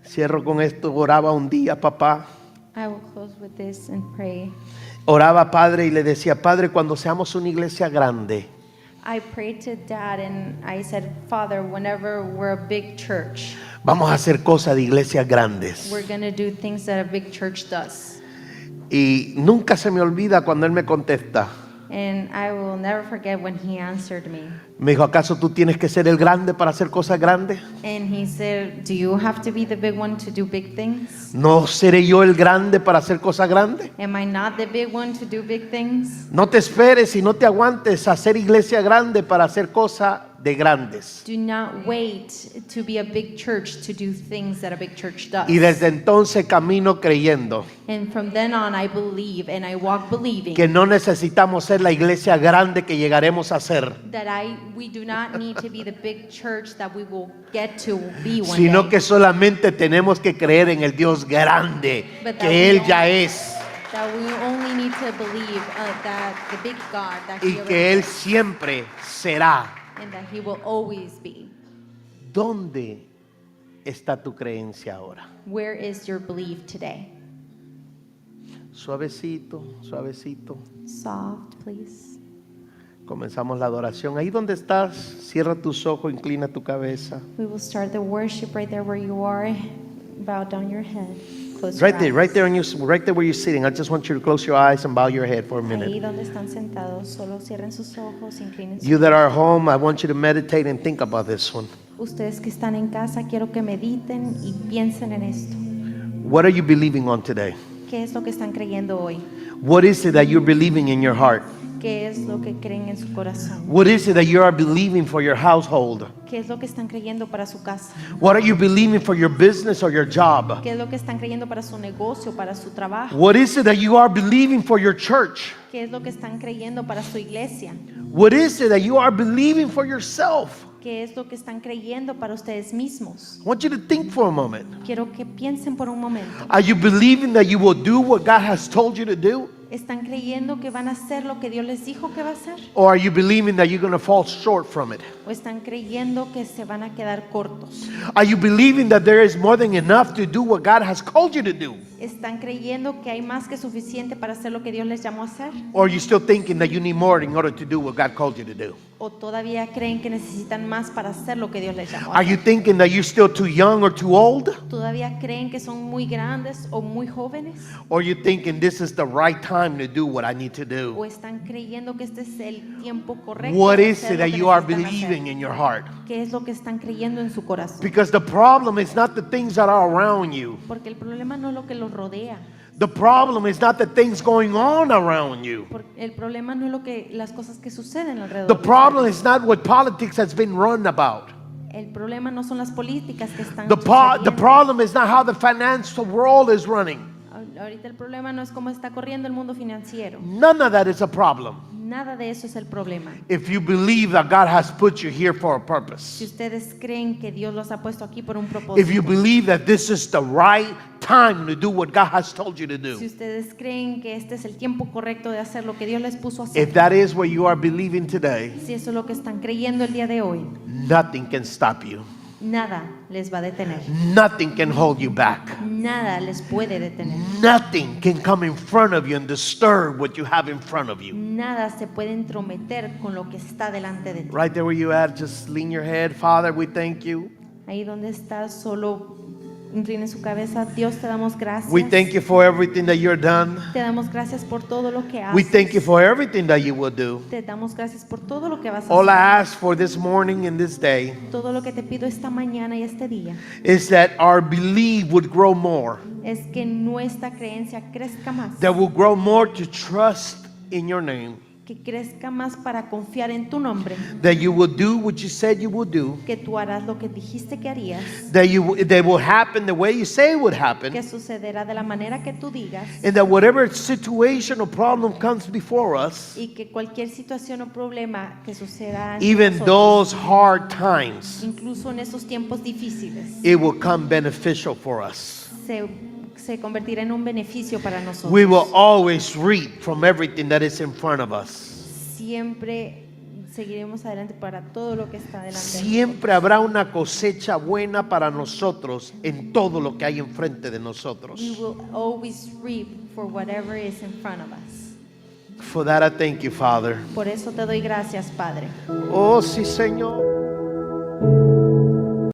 Cierro con esto. Oraba un día, papá. I will close with this and pray. Oraba, Padre, y le decía, Padre, cuando seamos una iglesia grande, I prayed to Dad and I said, Father, whenever we're a big church, vamos a hacer cosas de iglesias grandes. we're going to do things that a big church does. Y nunca se me olvida cuando él me contesta. And I will never forget when he answered me. Me dijo, ¿acaso tú tienes que ser el grande para hacer cosas grandes? And he said, do you have to be the big one to do big things? ¿No seré yo el grande para hacer cosas grandes? Am I not the big one to do big things? No te esperes y no te aguantes a hacer iglesia grande para hacer cosas de grandes. Do not wait to be a big church to do things that a big church does. Y desde entonces camino creyendo And from then on, I believe and I walk believing que no necesitamos ser la iglesia grande que llegaremos a ser, that we do not need to be the big church that we will get to be one sino day. que solamente tenemos que creer en el Dios grande But that que we Él don't- ya es That we only need to believe that the big God that y He already que Él is, siempre será. and that He will always be. ¿Dónde está tu creencia ahora? Where is your belief today? Suavecito, suavecito. Soft, please. Comenzamos la adoración. Ahí donde estás, cierra tus ojos, inclina tu cabeza. We will start the worship right there where you are. Bow down your head. Close Right your there, eyes. right there where you're sitting. I just want you to close your eyes and bow your head for a Ahí minute. donde están sentados, solo cierren sus ojos, inclinen sus You that are home, I want you to meditate and think about this one. Ustedes que están en casa, quiero que mediten y piensen en esto. What are you believing on today? ¿Qué es lo que están creyendo hoy? What is it that you're believing in your heart? ¿Qué es lo que creen en su corazón? What is it that you are believing for your household? ¿Qué es lo que están creyendo para su casa? What are you believing for your business or your job? ¿Qué es lo que están creyendo para su negocio, para su trabajo? What is it that you are believing for your church? ¿Qué es lo que están creyendo para su iglesia? What is it that you are believing for yourself? ¿Qué es lo que están creyendo para ustedes mismos? I want you to think for a moment. Quiero que piensen por un momento. Are you believing that you will do what God has told you to do? ¿Están creyendo que van a hacer lo que Dios les dijo que va a hacer? Or are you believing that you're going to fall short from it? ¿O están creyendo que se van a quedar cortos? Are you believing that there is more than enough to do what God has called you to do? ¿Están creyendo que hay más que suficiente para hacer lo que Dios les llamó a hacer? Or are you still thinking that you need more in order to do what God called you to do? ¿O todavía creen que necesitan más para hacer lo que Dios les llamó a Are you hacer? thinking that you're still too young or too old? ¿Todavía creen que son muy grandes o muy jóvenes? Or you thinking this is the right time to do what I need to do? ¿O están creyendo que este es el tiempo correcto What de is hacer it lo that que you are necesitan hacer? believing in your heart? ¿Qué es lo que están creyendo en su corazón? Because the problem is not the things that are around you. Porque el problema no es lo que los rodea. The problem is not the things going on around you. El problema no es las cosas que suceden alrededor. The de problem ustedes. is not what politics has been run about. El problema no son las políticas que están The sucediendo. problem is not how the financial world is running. Ahorita el problema no es cómo está corriendo el mundo financiero. None of that is a problem. Nada de eso es el problema. If you believe that God has put you here for a Si purpose. ustedes creen que Dios los ha puesto aquí por un If propósito. you believe that this is the right time to do what God has told you to Si do. ustedes creen que este es el tiempo correcto de hacer lo que Dios les puso a If hacer. that is what you are believing today, Si eso es lo que están creyendo el día de hoy, nothing can stop you. nada les va a detener. Nothing can hold you back. Nada les puede detener. Nothing can come in front of you and disturb what you have in front of you. Nada se puede entrometer con lo que está delante de ti. Right there where you at, just lean your head. Father, we thank you. Ahí donde estás, solo incline su cabeza. Dios, te damos gracias. We thank you for everything that you're done. Te damos gracias por todo lo que haces. We thank you for everything that you will do. Te damos gracias por todo lo que vas a All I hacer. ask for this morning and this day Todo lo que te pido esta mañana y este día is that our belief would grow more, es que nuestra creencia crezca más. that will grow more to trust in your name, Que crezca más para confiar en tu nombre. that you will do what you said you will do, Que tú harás lo que dijiste que harías. that will happen the way you say it would Que happen, sucederá de la manera que tú digas. and that whatever situation or problem comes before us, Y que cualquier situación o problema que suceda ante even nosotros, those hard times, incluso en esos tiempos difíciles, it will come beneficial for us. se convertirá en un beneficio para nosotros. We will always reap from everything that is in front of us. Siempre seguiremos adelante para todo lo que está delante de Siempre habrá una cosecha buena para nosotros en todo lo que hay enfrente de nosotros. nosotros. We will always reap for whatever is in front of us. For that I thank you, Father. Por eso te doy gracias, Padre. Oh, sí, Señor.